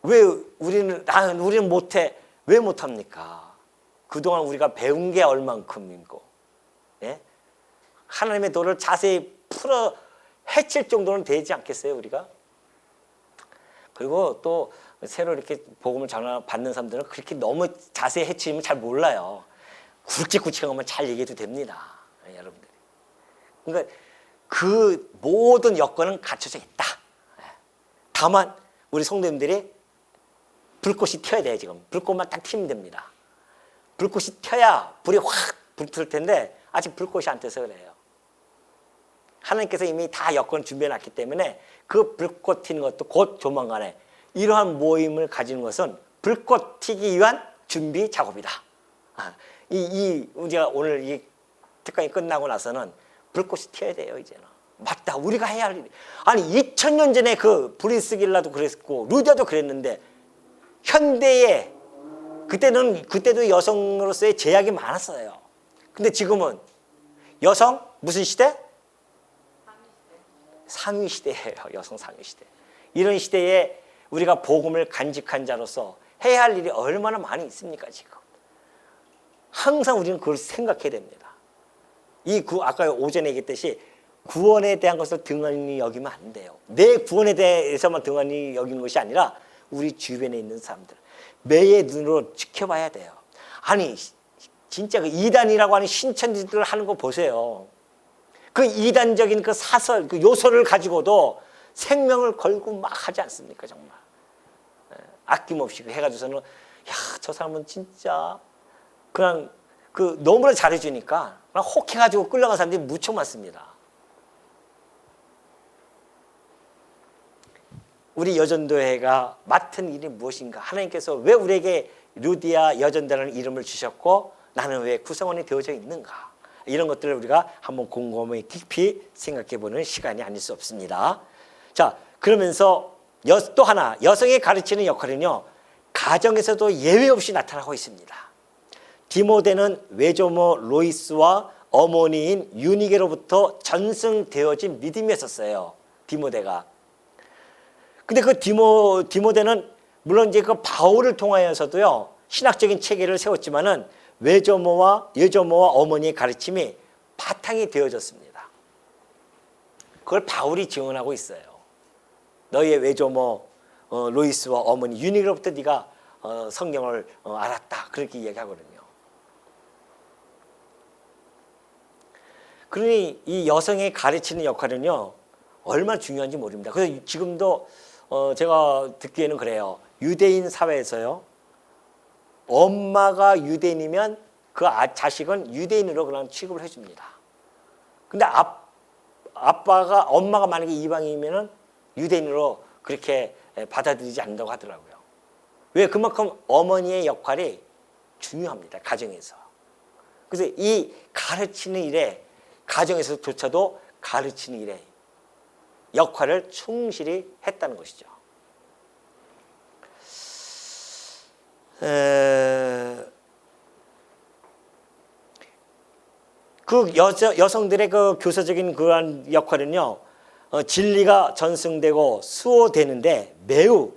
왜 우리는 못해? 왜 못합니까? 그동안 우리가 배운 게 얼만큼이고, 예? 하나님의 도를 자세히 풀어 헤칠 정도는 되지 않겠어요, 우리가? 그리고 또 새로 이렇게 복음을 전하 받는 사람들은 그렇게 너무 자세히 헤치면 잘 몰라요. 굵직굵직하면 잘 얘기해도 됩니다, 여러분들이. 그러니까 그 모든 여건은 갖춰져 있다. 다만 우리 성도님들이 불꽃이 튀어야 돼요. 지금 불꽃만 딱 튀면 됩니다. 불꽃이 튀어야 불이 확 붙을 텐데 아직 불꽃이 안 튀어서 그래요. 하나님께서 이미 다 여건을 준비해놨기 때문에 그 불꽃 튀는 것도 곧 조만간에 이러한 모임을 가지는 것은 불꽃 튀기 위한 준비 작업이다. 우리가 오늘 이 특강이 끝나고 나서는 불꽃이 튀어야 돼요. 이제는 맞다. 우리가 해야 할 일. 아니 2000년 전에 그 브리스길라도 그랬고 루디아도 그랬는데 현대에 그때도 여성으로서의 제약이 많았어요. 근데 지금은 여성 무슨 시대? 상위 시대예요. 여성 상위 시대. 이런 시대에 우리가 복음을 간직한 자로서 해야 할 일이 얼마나 많이 있습니까, 지금? 항상 우리는 그걸 생각해야 됩니다. 아까 오전에 얘기했듯이 구원에 대한 것을 등한히 여기면 안 돼요. 내 구원에 대해서만 등한히 여기는 것이 아니라 우리 주변에 있는 사람들 매의 눈으로 지켜봐야 돼요. 아니 진짜 그 이단이라고 하는 신천지들 하는 거 보세요. 그 이단적인 그 사설, 그 요소를 가지고도 생명을 걸고 막 하지 않습니까, 정말. 아낌없이 해가지고서는 야, 저 사람은 진짜 그냥 그 너무나 잘해주니까 그냥 혹해가지고 끌려간 사람들이 무척 많습니다. 우리 여전도회가 맡은 일이 무엇인가? 하나님께서 왜 우리에게 루디아 여전도라는 이름을 주셨고 나는 왜 구성원이 되어져 있는가? 이런 것들을 우리가 한번 곰곰이 깊이 생각해보는 시간이 아닐 수 없습니다. 자, 그러면서 또 하나 여성이 가르치는 역할은요, 가정에서도 예외 없이 나타나고 있습니다. 디모데는 외조모 로이스와 어머니인 유니게로부터 전승되어진 믿음이었어요. 디모데가. 근데 그 디모데는 물론 이제 그 바울을 통하여서도요 신학적인 체계를 세웠지만은 외조모와 어머니의 가르침이 바탕이 되어졌습니다. 그걸 바울이 증언하고 있어요. 너희의 외조모 로이스와 어머니 유니게로부터 네가 성경을 알았다. 그렇게 이야기하거든요. 그러니 이 여성의 가르치는 역할은요 얼마나 중요한지 모릅니다. 그래서 지금도 제가 듣기에는 그래요. 유대인 사회에서요 엄마가 유대인이면 그 자식은 유대인으로 그냥 취급을 해줍니다. 근데 엄마가 만약에 이방인이면은 유대인으로 그렇게 받아들이지 않는다고 하더라고요. 왜? 그만큼 어머니의 역할이 중요합니다. 가정에서. 그래서 이 가르치는 일에 가정에서조차도 가르치는 일에 역할을 충실히 했다는 것이죠. 그 여성들의 그 교사적인 그러한 역할은요, 진리가 전승되고 수호되는데 매우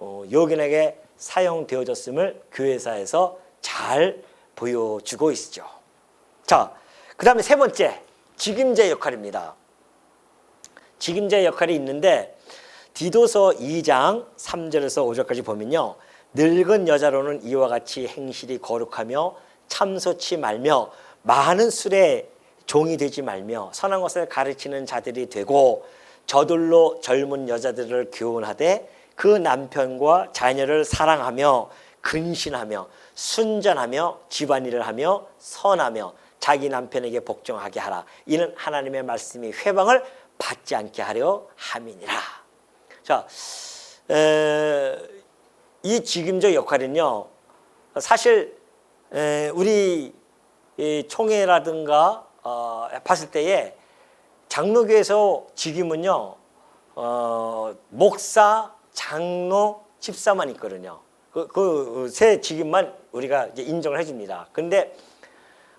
요긴하게 사용되어졌음을 교회사에서 잘 보여주고 있죠. 자, 그 다음에 세 번째, 직임자의 역할입니다. 직임자의 역할이 있는데 디도서 2장 3절에서 5절까지 보면요. 늙은 여자로는 이와 같이 행실이 거룩하며 참소치 말며 많은 술에 종이 되지 말며 선한 것을 가르치는 자들이 되고 저들로 젊은 여자들을 교훈하되 그 남편과 자녀를 사랑하며 근신하며 순전하며 집안일을 하며 선하며 자기 남편에게 복종하게 하라. 이는 하나님의 말씀이 회방을 받지 않게 하려 함이니라. 자, 이 직임적 역할은요, 사실 우리 총회라든가 봤을 때에 장로교에서 직임은요, 목사, 장로, 집사만 있거든요. 그 세 직임만 우리가 이제 인정을 해줍니다. 그런데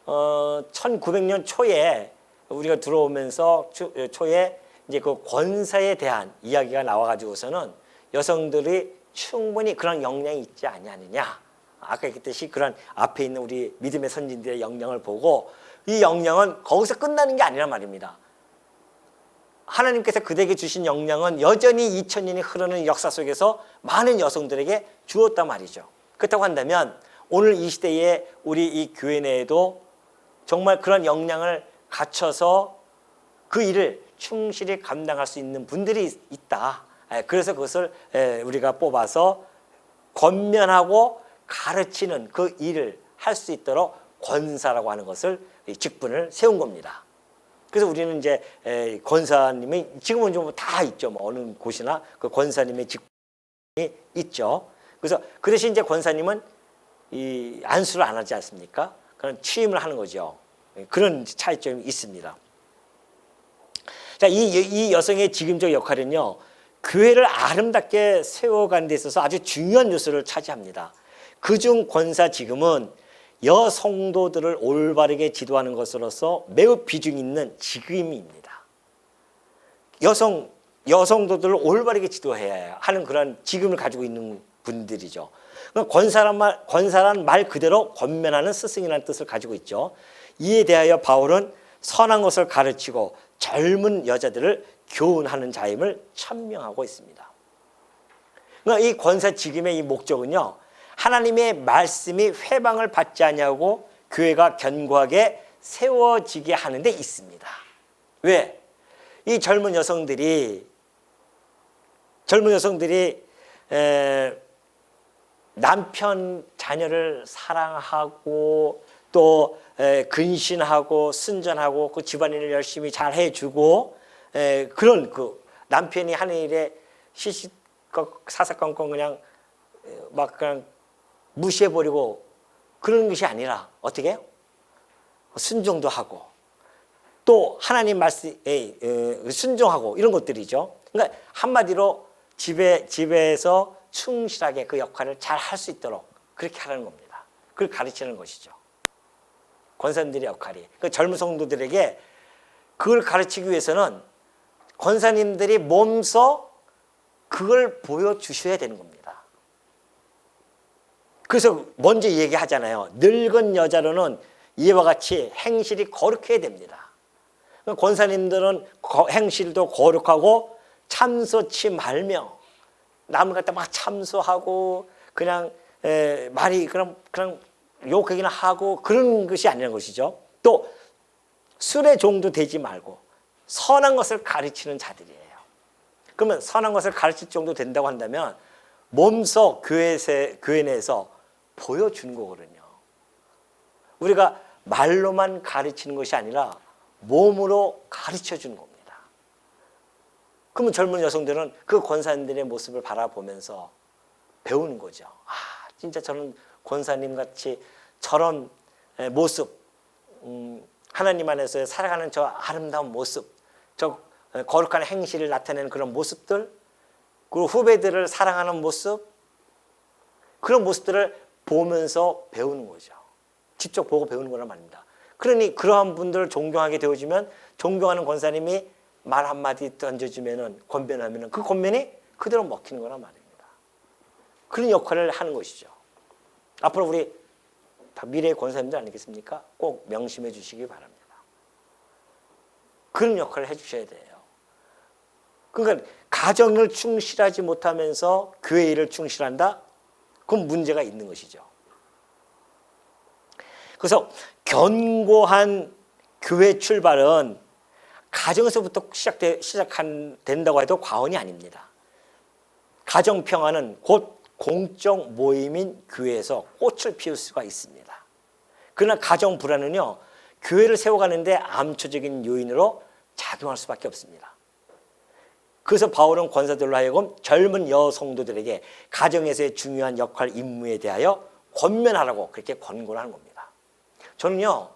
1900년 초에 우리가 들어오면서 초에 이제 그 권사에 대한 이야기가 나와가지고서는 여성들이 충분히 그런 역량이 있지 아니하느냐, 아까 얘기했듯이 그런 앞에 있는 우리 믿음의 선진들의 역량을 보고 이 역량은 거기서 끝나는 게 아니란 말입니다. 하나님께서 그들에게 주신 역량은 여전히 2000년이 흐르는 역사 속에서 많은 여성들에게 주었단 말이죠. 그렇다고 한다면 오늘 이 시대에 우리 이 교회 내에도 정말 그런 역량을 갖춰서 그 일을 충실히 감당할 수 있는 분들이 있다. 그래서 그것을 우리가 뽑아서 권면하고 가르치는 그 일을 할 수 있도록 권사라고 하는 것을 직분을 세운 겁니다. 그래서 우리는 이제 권사님이 지금은 좀 다 있죠. 뭐 어느 곳이나 그 권사님의 직분이 있죠. 그래서 그 대신 이제 권사님은 이 안수를 안 하지 않습니까? 그런 취임을 하는 거죠. 그런 차이점이 있습니다. 자, 이 여성의 직임적 역할은요, 교회를 아름답게 세워가는 데 있어서 아주 중요한 요소를 차지합니다. 그중 권사 직임은 여성도들을 올바르게 지도하는 것으로서 매우 비중 있는 직임입니다. 여성도들을 올바르게 지도해야 하는 그런 직임을 가지고 있는 분들이죠. 권사란 말 그대로 권면하는 스승이라는 뜻을 가지고 있죠. 이에 대하여 바울은 선한 것을 가르치고 젊은 여자들을 교훈하는 자임을 천명하고 있습니다. 그러니까 이 권사 직임의 이 목적은요, 하나님의 말씀이 회방을 받지 아니하고 교회가 견고하게 세워지게 하는 데 있습니다. 왜? 이 젊은 여성들이 남편 자녀를 사랑하고 또 근신하고 순전하고 그 집안일을 열심히 잘 해주고 그런 그 남편이 하는 일에 사사건건 그냥 막 그냥 무시해버리고 그런 것이 아니라 어떻게 해요? 순종도 하고 또 하나님 말씀에 순종하고 이런 것들이죠. 그러니까 한마디로 집에서 충실하게 그 역할을 잘 할 수 있도록 그렇게 하라는 겁니다. 그걸 가르치는 것이죠. 권사님들의 역할이. 그 젊은 성도들에게 그걸 가르치기 위해서는 권사님들이 몸소 그걸 보여주셔야 되는 겁니다. 그래서 먼저 얘기하잖아요. 늙은 여자로는 이와 같이 행실이 거룩해야 됩니다. 권사님들은 행실도 거룩하고 참소치 말며 남을 갖다 막 참소하고 그냥 말이 그냥 욕하기나 하고 그런 것이 아니라는 것이죠. 또 술의 종도 되지 말고 선한 것을 가르치는 자들이에요. 그러면 선한 것을 가르칠 정도 된다고 한다면 몸소 교회 내에서 보여주는 거거든요. 우리가 말로만 가르치는 것이 아니라 몸으로 가르쳐 주는 겁니다. 그러면 젊은 여성들은 그 권사님들의 모습을 바라보면서 배우는 거죠. 아, 진짜 저는 권사님 같이 저런 모습, 하나님 안에서 살아가는 저 아름다운 모습, 저 거룩한 행실을 나타내는 그런 모습들, 그리고 후배들을 사랑하는 모습, 그런 모습들을 보면서 배우는 거죠. 직접 보고 배우는 거란 말입니다. 그러니 그러한 분들을 존경하게 되어지면 존경하는 권사님이 말 한마디 던져주면은 권변하면은 그 권변이 그대로 먹히는 거란 말입니다. 그런 역할을 하는 것이죠. 앞으로 우리 미래의 권사님들 아니겠습니까? 꼭 명심해 주시기 바랍니다. 그런 역할을 해 주셔야 돼요. 그러니까 가정을 충실하지 못하면서 교회 일을 충실한다? 그건 문제가 있는 것이죠. 그래서 견고한 교회 출발은 가정에서부터 시작된다고 해도 과언이 아닙니다. 가정 평화는 곧 공적 모임인 교회에서 꽃을 피울 수가 있습니다. 그러나 가정 불안은요, 교회를 세워가는데 암초적인 요인으로 작용할 수밖에 없습니다. 그래서 바울은 권사들로 하여금 젊은 여성도들에게 가정에서의 중요한 역할, 임무에 대하여 권면하라고 그렇게 권고를 하는 겁니다. 저는요,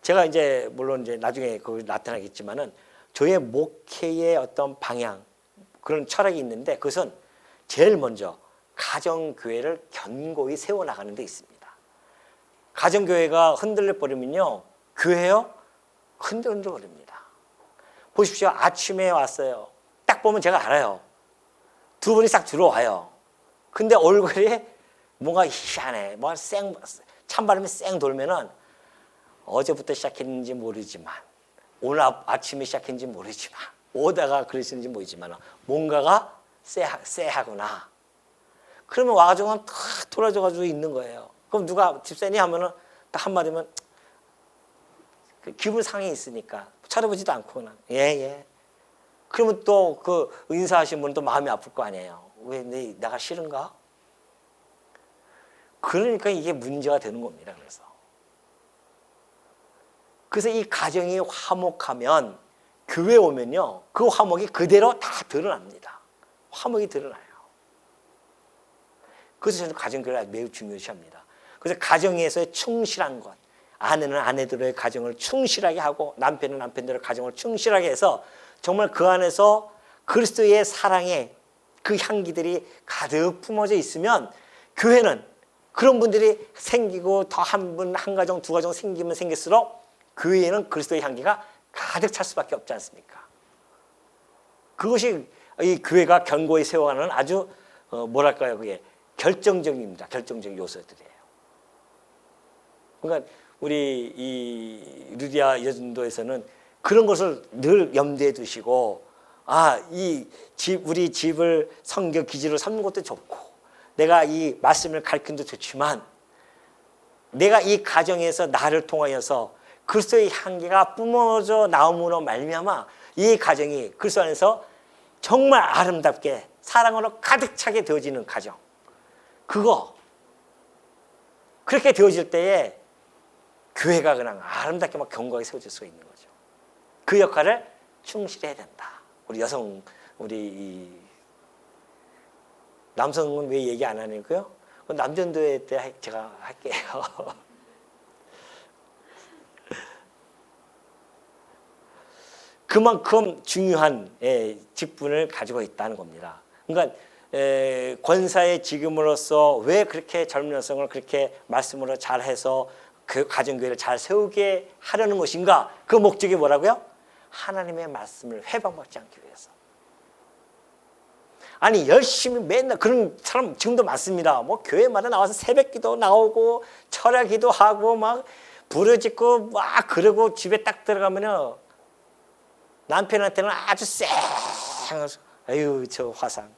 제가 이제 물론 이제 나중에 그 나타나겠지만은 저의 목회의 어떤 방향, 그런 철학이 있는데 그것은 제일 먼저 가정교회를 견고히 세워나가는 데 있습니다. 가정교회가 흔들려 버리면요, 교회요? 흔들려 버립니다. 보십시오. 아침에 왔어요. 딱 보면 제가 알아요. 두 분이 싹 들어와요. 근데 얼굴이 뭔가 희한해. 뭐 찬바람이 쌩 돌면은 어제부터 시작했는지 모르지만 오늘 아침에 시작했는지 모르지만 오다가 그랬는지 모르지만 뭔가가 쎄하구나. 그러면 와가지고 탁 돌아져가지고 있는 거예요. 그럼 누가 집사니 하면은 딱 한마디면 기분 상해 있으니까 쳐다보지도 않고 그냥 예. 그러면 또 그 인사하신 분은 또 마음이 아플 거 아니에요. 왜 내가 싫은가? 그러니까 이게 문제가 되는 겁니다. 그래서 이 가정이 화목하면 교회 오면요 그 화목이 그대로 다 드러납니다. 화목이 드러나요. 그래서 저는 가정교회를 매우 중요시합니다. 그래서 가정에서의 충실한 것, 아내는 아내들의 가정을 충실하게 하고 남편은 남편들의 가정을 충실하게 해서 정말 그 안에서 그리스도의 사랑의 그 향기들이 가득 품어져 있으면 교회는 그런 분들이 생기고 더 한 분, 한 가정, 두 가정 생기면 생길수록 교회에는 그리스도의 향기가 가득 찰 수밖에 없지 않습니까? 그것이 이 교회가 견고히 세워가는 아주 뭐랄까요, 그게 결정적입니다. 결정적 요소들이에요. 그러니까 우리 이 루디아 여전도에서는 그런 것을 늘 염두에 두시고 우리 집을 성교 기지로 삼는 것도 좋고 내가 이 말씀을 가르치는 것도 좋지만 내가 이 가정에서 나를 통하여서 그리스도의 향기가 뿜어져 나옴으로 말미암아 이 가정이 그리스도 안에서 정말 아름답게 사랑으로 가득 차게 되어지는 가정. 그렇게 되어질 때에 교회가 그냥 아름답게 막 견고하게 세워질 수가 있는 거죠. 그 역할을 충실해야 된다. 우리 여성, 남성은 왜 얘기 안 하냐고요? 남전도회 때 제가 할게요. 그만큼 중요한 직분을 가지고 있다는 겁니다. 그러니까 권사의 직임으로서 왜 그렇게 젊은 여성을 그렇게 말씀으로 잘해서 그 가정교회를 잘 세우게 하려는 것인가? 그 목적이 뭐라고요? 하나님의 말씀을 회방받지 않기 위해서. 아니 열심히 맨날 그런 사람 지금도 많습니다. 뭐 교회마다 나와서 새벽기도 나오고 철야기도 하고 막 부르짖고 막 그러고 집에 딱 들어가면요 남편한테는 아주 아유 저 화상.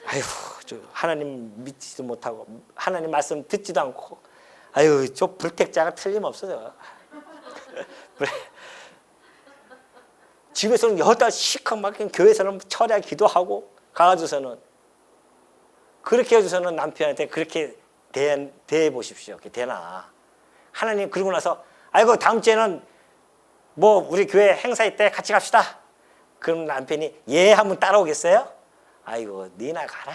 아유 저 하나님 믿지도 못하고 하나님 말씀 듣지도 않고 아유 저 불택자가 틀림없어요. 집에서는 여기다 시커 막힌 교회에서는 철야 기도하고 가가지고서는 그렇게 해줘서는 남편한테 그렇게 대해 보십시오. 되나? 하나님 그러고 나서 아이고 다음 주에는 뭐 우리 교회 행사 있대 같이 갑시다. 그럼 남편이 예 하면 따라오겠어요? 아이고 니나 가라.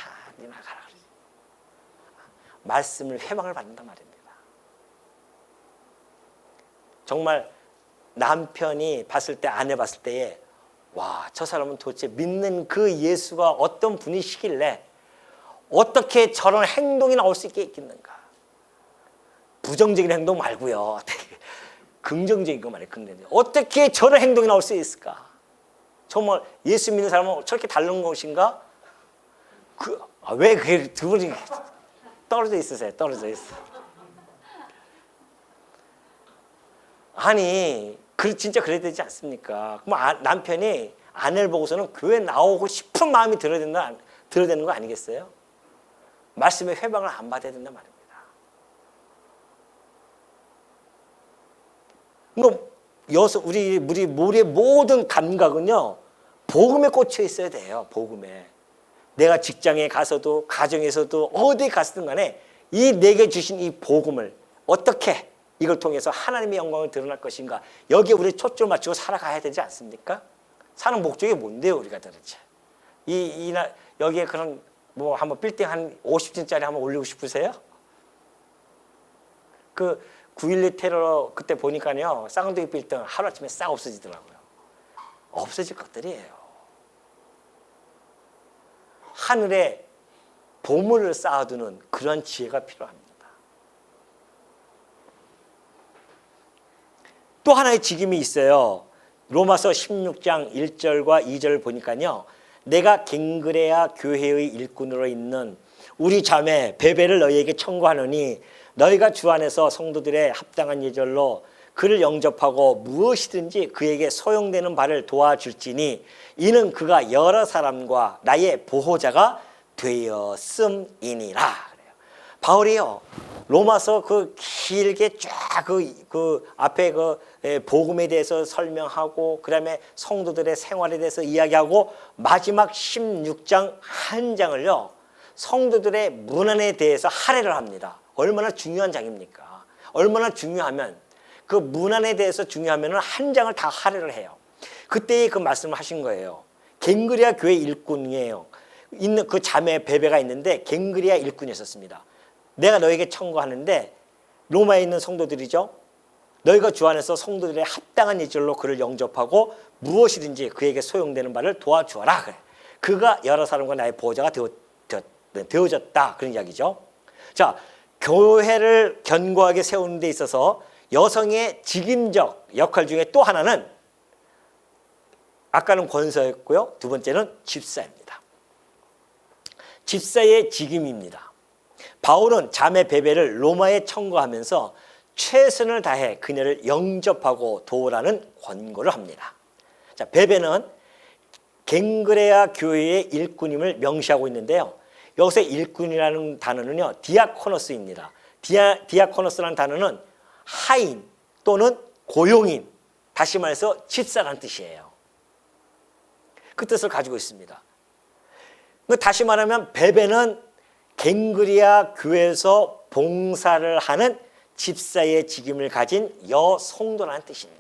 말씀을 회방을 받는단 말입니다. 정말 남편이 봤을 때 아내 봤을 때에 와, 저 사람은 도대체 믿는 그 예수가 어떤 분이시길래 어떻게 저런 행동이 나올 수 있겠는가? 부정적인 행동 말고요. 긍정적인 거 말이에요. 긍정적인. 어떻게 저런 행동이 나올 수 있을까? 정말 예수 믿는 사람은 저렇게 다른 것인가? 왜 그게 두 분이 떨어져 있으세요? 떨어져 있어. 아니, 진짜 그래야 되지 않습니까? 그럼 남편이 아내를 보고서는 교회 나오고 싶은 마음이 들어야 되는 거 아니겠어요? 말씀의 회방을 안 받아야 된단 말입니다. 우리의 모든 감각은요, 복음에 꽂혀 있어야 돼요. 복음에. 내가 직장에 가서도 가정에서도 어디 갔든 간에 이 내게 주신 이 복음을 어떻게 이걸 통해서 하나님의 영광을 드러날 것인가, 여기에 우리 초점을 맞추고 살아가야 되지 않습니까? 사는 목적이 뭔데요, 우리가 도대체? 여기에 그런 뭐 한번 빌딩 한 50층짜리 한번 올리고 싶으세요? 그 9.12 테러 그때 보니까요, 쌍둥이 빌딩 하루아침에 싹 없어지더라고요. 없어질 것들이에요. 하늘에 보물을 쌓아두는 그런 지혜가 필요합니다. 또 하나의 직임이 있어요. 로마서 16장 1절과 2절을 보니까요, 내가 갱그레아 교회의 일꾼으로 있는 우리 자매 베베를 너희에게 청구하노니 너희가 주 안에서 성도들의 합당한 예절로 그를 영접하고 무엇이든지 그에게 소용되는 바를 도와줄지니 이는 그가 여러 사람과 나의 보호자가 되었음이니라. 그래요. 바울이요 로마서 그 길게 쫙 그 앞에 그 복음에 대해서 설명하고 그다음에 성도들의 생활에 대해서 이야기하고 마지막 16장 한 장을요 성도들의 문안에 대해서 할애를 합니다. 얼마나 중요한 장입니까? 얼마나 중요하면 그 문안에 대해서 중요하면 한 장을 다 할애를 해요. 그때 그 말씀을 하신 거예요. 갱그리아 교회 일꾼이에요. 있는 그 자매 베베가 있는데 갱그리아 일꾼이었습니다. 내가 너에게 청구하는데 로마에 있는 성도들이죠. 너희가 주 안에서 성도들의 합당한 예절로 그를 영접하고 무엇이든지 그에게 소용되는 바를 도와주어라. 그래. 그가 여러 사람과 나의 보호자가 되어졌다. 그런 이야기죠. 자, 교회를 견고하게 세우는 데 있어서 여성의 직임적 역할 중에 또 하나는 아까는 권사였고요. 두 번째는 집사입니다. 집사의 직임입니다. 바울은 자매 베베를 로마에 청구하면서 최선을 다해 그녀를 영접하고 도우라는 권고를 합니다. 자, 베베는 갱그레아 교회의 일꾼임을 명시하고 있는데요. 여기서 일꾼이라는 단어는요, 디아코노스입니다. 디아코노스라는 단어는 하인 또는 고용인, 다시 말해서 집사라는 뜻이에요. 그 뜻을 가지고 있습니다. 다시 말하면 베베는 갱그리아 교회에서 봉사를 하는 집사의 직임을 가진 여성도라는 뜻입니다.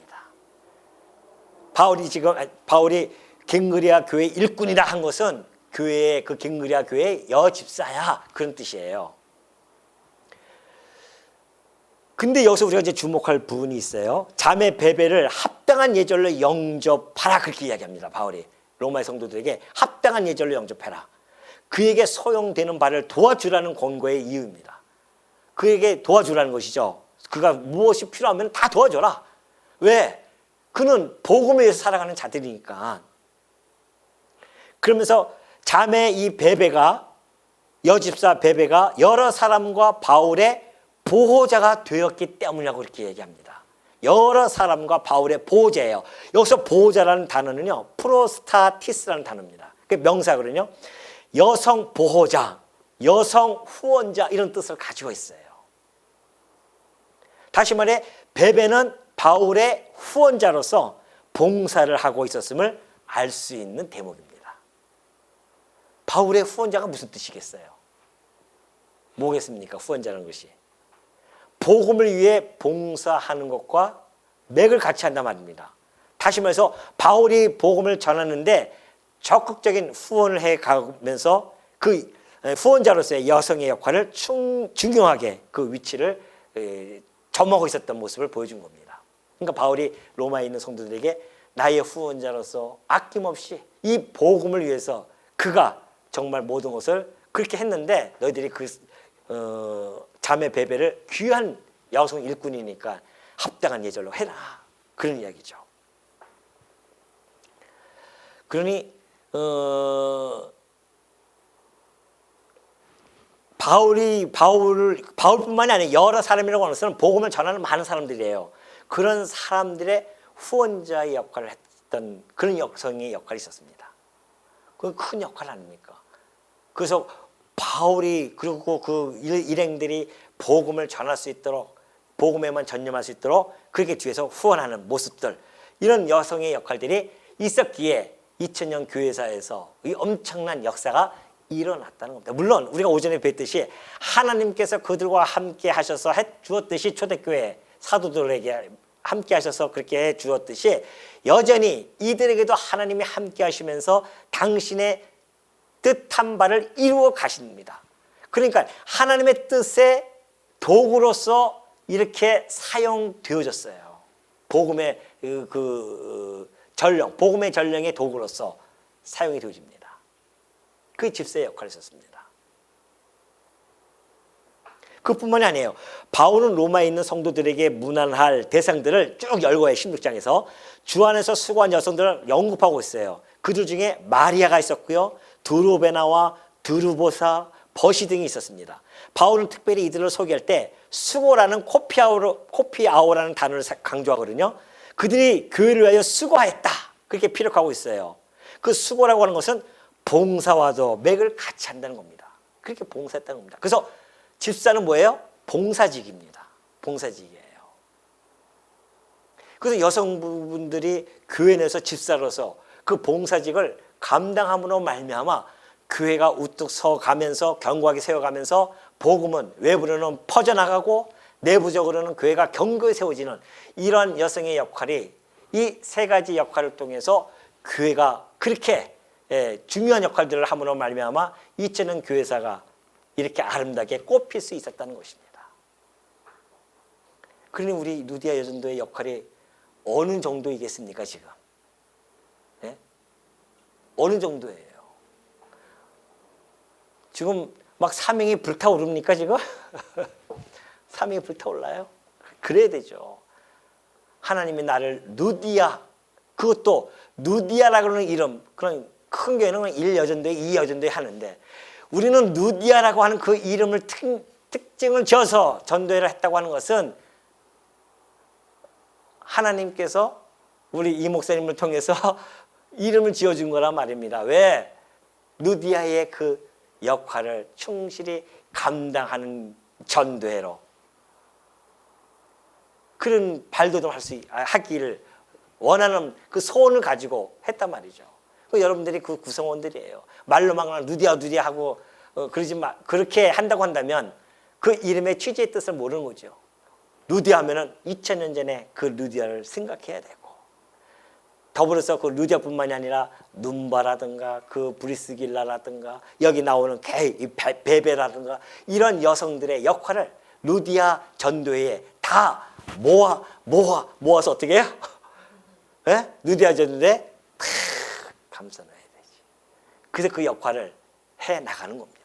바울이 갱그리아 교회 일꾼이라 한 것은 교회의 그 갱그리아 교회의 여집사야 그런 뜻이에요. 근데 여기서 우리가 이제 주목할 부분이 있어요. 자매 베베를 합당한 예절로 영접하라 그렇게 이야기합니다. 바울이 로마의 성도들에게 합당한 예절로 영접해라. 그에게 소용되는 바를 도와주라는 권고의 이유입니다. 그에게 도와주라는 것이죠. 그가 무엇이 필요하면 다 도와줘라. 왜? 그는 복음에 의해서 살아가는 자들이니까. 그러면서 자매 이 베베가 여집사 베베가 여러 사람과 바울의 보호자가 되었기 때문이라고 이렇게 얘기합니다. 여러 사람과 바울의 보호자예요. 여기서 보호자라는 단어는요, 프로스타티스라는 단어입니다. 그 명사거든요. 여성 보호자, 여성 후원자 이런 뜻을 가지고 있어요. 다시 말해 베베는 바울의 후원자로서 봉사를 하고 있었음을 알 수 있는 대목입니다. 바울의 후원자가 무슨 뜻이겠어요? 뭐겠습니까? 후원자라는 것이 복음을 위해 봉사하는 것과 맥을 같이 한단 말입니다. 다시 말해서 바울이 복음을 전하는데 적극적인 후원을 해가면서 그 후원자로서의 여성의 역할을 중요하게 그 위치를 점하고 있었던 모습을 보여준 겁니다. 그러니까 바울이 로마에 있는 성도들에게 나의 후원자로서 아낌없이 이 복음을 위해서 그가 정말 모든 것을 그렇게 했는데 너희들이 자매 베베를 귀한 여성 일꾼이니까 합당한 예절로 해라. 그런 이야기죠. 그러니 바울뿐만이 아니라 여러 사람이라고 하는 것은 복음을 전하는 많은 사람들이에요. 그런 사람들의 후원자의 역할을 했던 그런 여성의 역할이 있었습니다. 그건 큰 역할 아닙니까? 그래서 바울이 그리고 그 일행들이 복음을 전할 수 있도록 복음에만 전념할 수 있도록 그렇게 뒤에서 후원하는 모습들 이런 여성의 역할들이 있었기에 2000년 교회사에서 이 엄청난 역사가 일어났다는 겁니다. 물론 우리가 오전에 뵀듯이 하나님께서 그들과 함께 하셔서 해 주었듯이 초대교회 사도들에게 함께 하셔서 그렇게 해 주었듯이 여전히 이들에게도 하나님이 함께 하시면서 당신의 뜻한 바를 이루어 가십니다. 그러니까 하나님의 뜻의 도구로서 이렇게 사용되어졌어요. 복음의 전령, 복음의 전령의 도구로서 사용이 되어집니다. 그 집사의 역할을 했었습니다. 그뿐만이 아니에요. 바울은 로마에 있는 성도들에게 문안할 대상들을 쭉 열거해 16장에서 주 안에서 수고한 여성들을 영급하고 있어요. 그들 중에 마리아가 있었고요. 드루베나와 드루보사, 버시 등이 있었습니다. 바울은 특별히 이들을 소개할 때 수고라는 코피아오라는 단어를 강조하거든요. 그들이 교회를 위하여 수고하였다. 그렇게 피력하고 있어요. 그 수고라고 하는 것은 봉사와도 맥을 같이 한다는 겁니다. 그렇게 봉사했다는 겁니다. 그래서 집사는 뭐예요? 봉사직입니다. 봉사직이에요. 그래서 여성분들이 교회 내에서 집사로서 그 봉사직을 감당함으로 말미암아 교회가 우뚝 서가면서 견고하게 세워가면서 복음은 외부로는 퍼져나가고 내부적으로는 교회가 견고히 세워지는 이러한 여성의 역할이 이 세 가지 역할을 통해서 교회가 그렇게 중요한 역할들을 함으로 말미암아 이제는 교회사가 이렇게 아름답게 꽃필 수 있었다는 것입니다. 그러니 우리 루디아 여전도의 역할이 어느 정도이겠습니까 지금? 네? 어느 정도예요? 지금 막 사명이 불타오릅니까 지금? 사명이 불타올라요? 그래야 되죠. 하나님이 나를 누디아, 그것도 누디아라고 하는 이름, 그런 큰 교회는 1여전도에 2여전도에 하는데 우리는 누디아라고 하는 그 이름을 특징을 지어서 전도회를 했다고 하는 것은 하나님께서 우리 이 목사님을 통해서 이름을 지어준 거란 말입니다. 왜? 누디아의 그 역할을 충실히 감당하는 전도회로 그런 발돋움 하기를 원하는 그 소원을 가지고 했단 말이죠. 여러분들이 그 구성원들이에요. 말로만 누디아 하고 그러지 마. 그렇게 한다고 한다면 그 이름의 취지의 뜻을 모르는 거죠. 루디아 하면은 2000년 전에 그 루디아를 생각해야 되고 더불어서 그 루디아뿐만이 아니라 num바라든가 그 브리스길라라든가 여기 나오는 베베라든가 이런 여성들의 역할을 루디아 전도회에 다 모아서 어떻게 해요? 네? 루디아 전도회에 감싸 놔야 되지. 그래서 그 역할을 해 나가는 겁니다.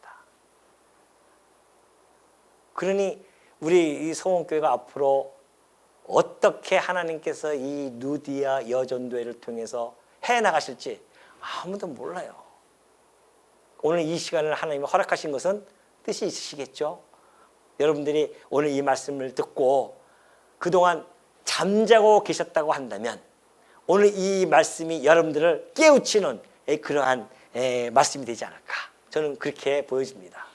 그러니 우리 이 소원교회가 앞으로 어떻게 하나님께서 이 누디아 여전도회를 통해서 해나가실지 아무도 몰라요. 오늘 이 시간을 하나님이 허락하신 것은 뜻이 있으시겠죠. 여러분들이 오늘 이 말씀을 듣고 그동안 잠자고 계셨다고 한다면 오늘 이 말씀이 여러분들을 깨우치는 그러한 말씀이 되지 않을까 저는 그렇게 보여집니다.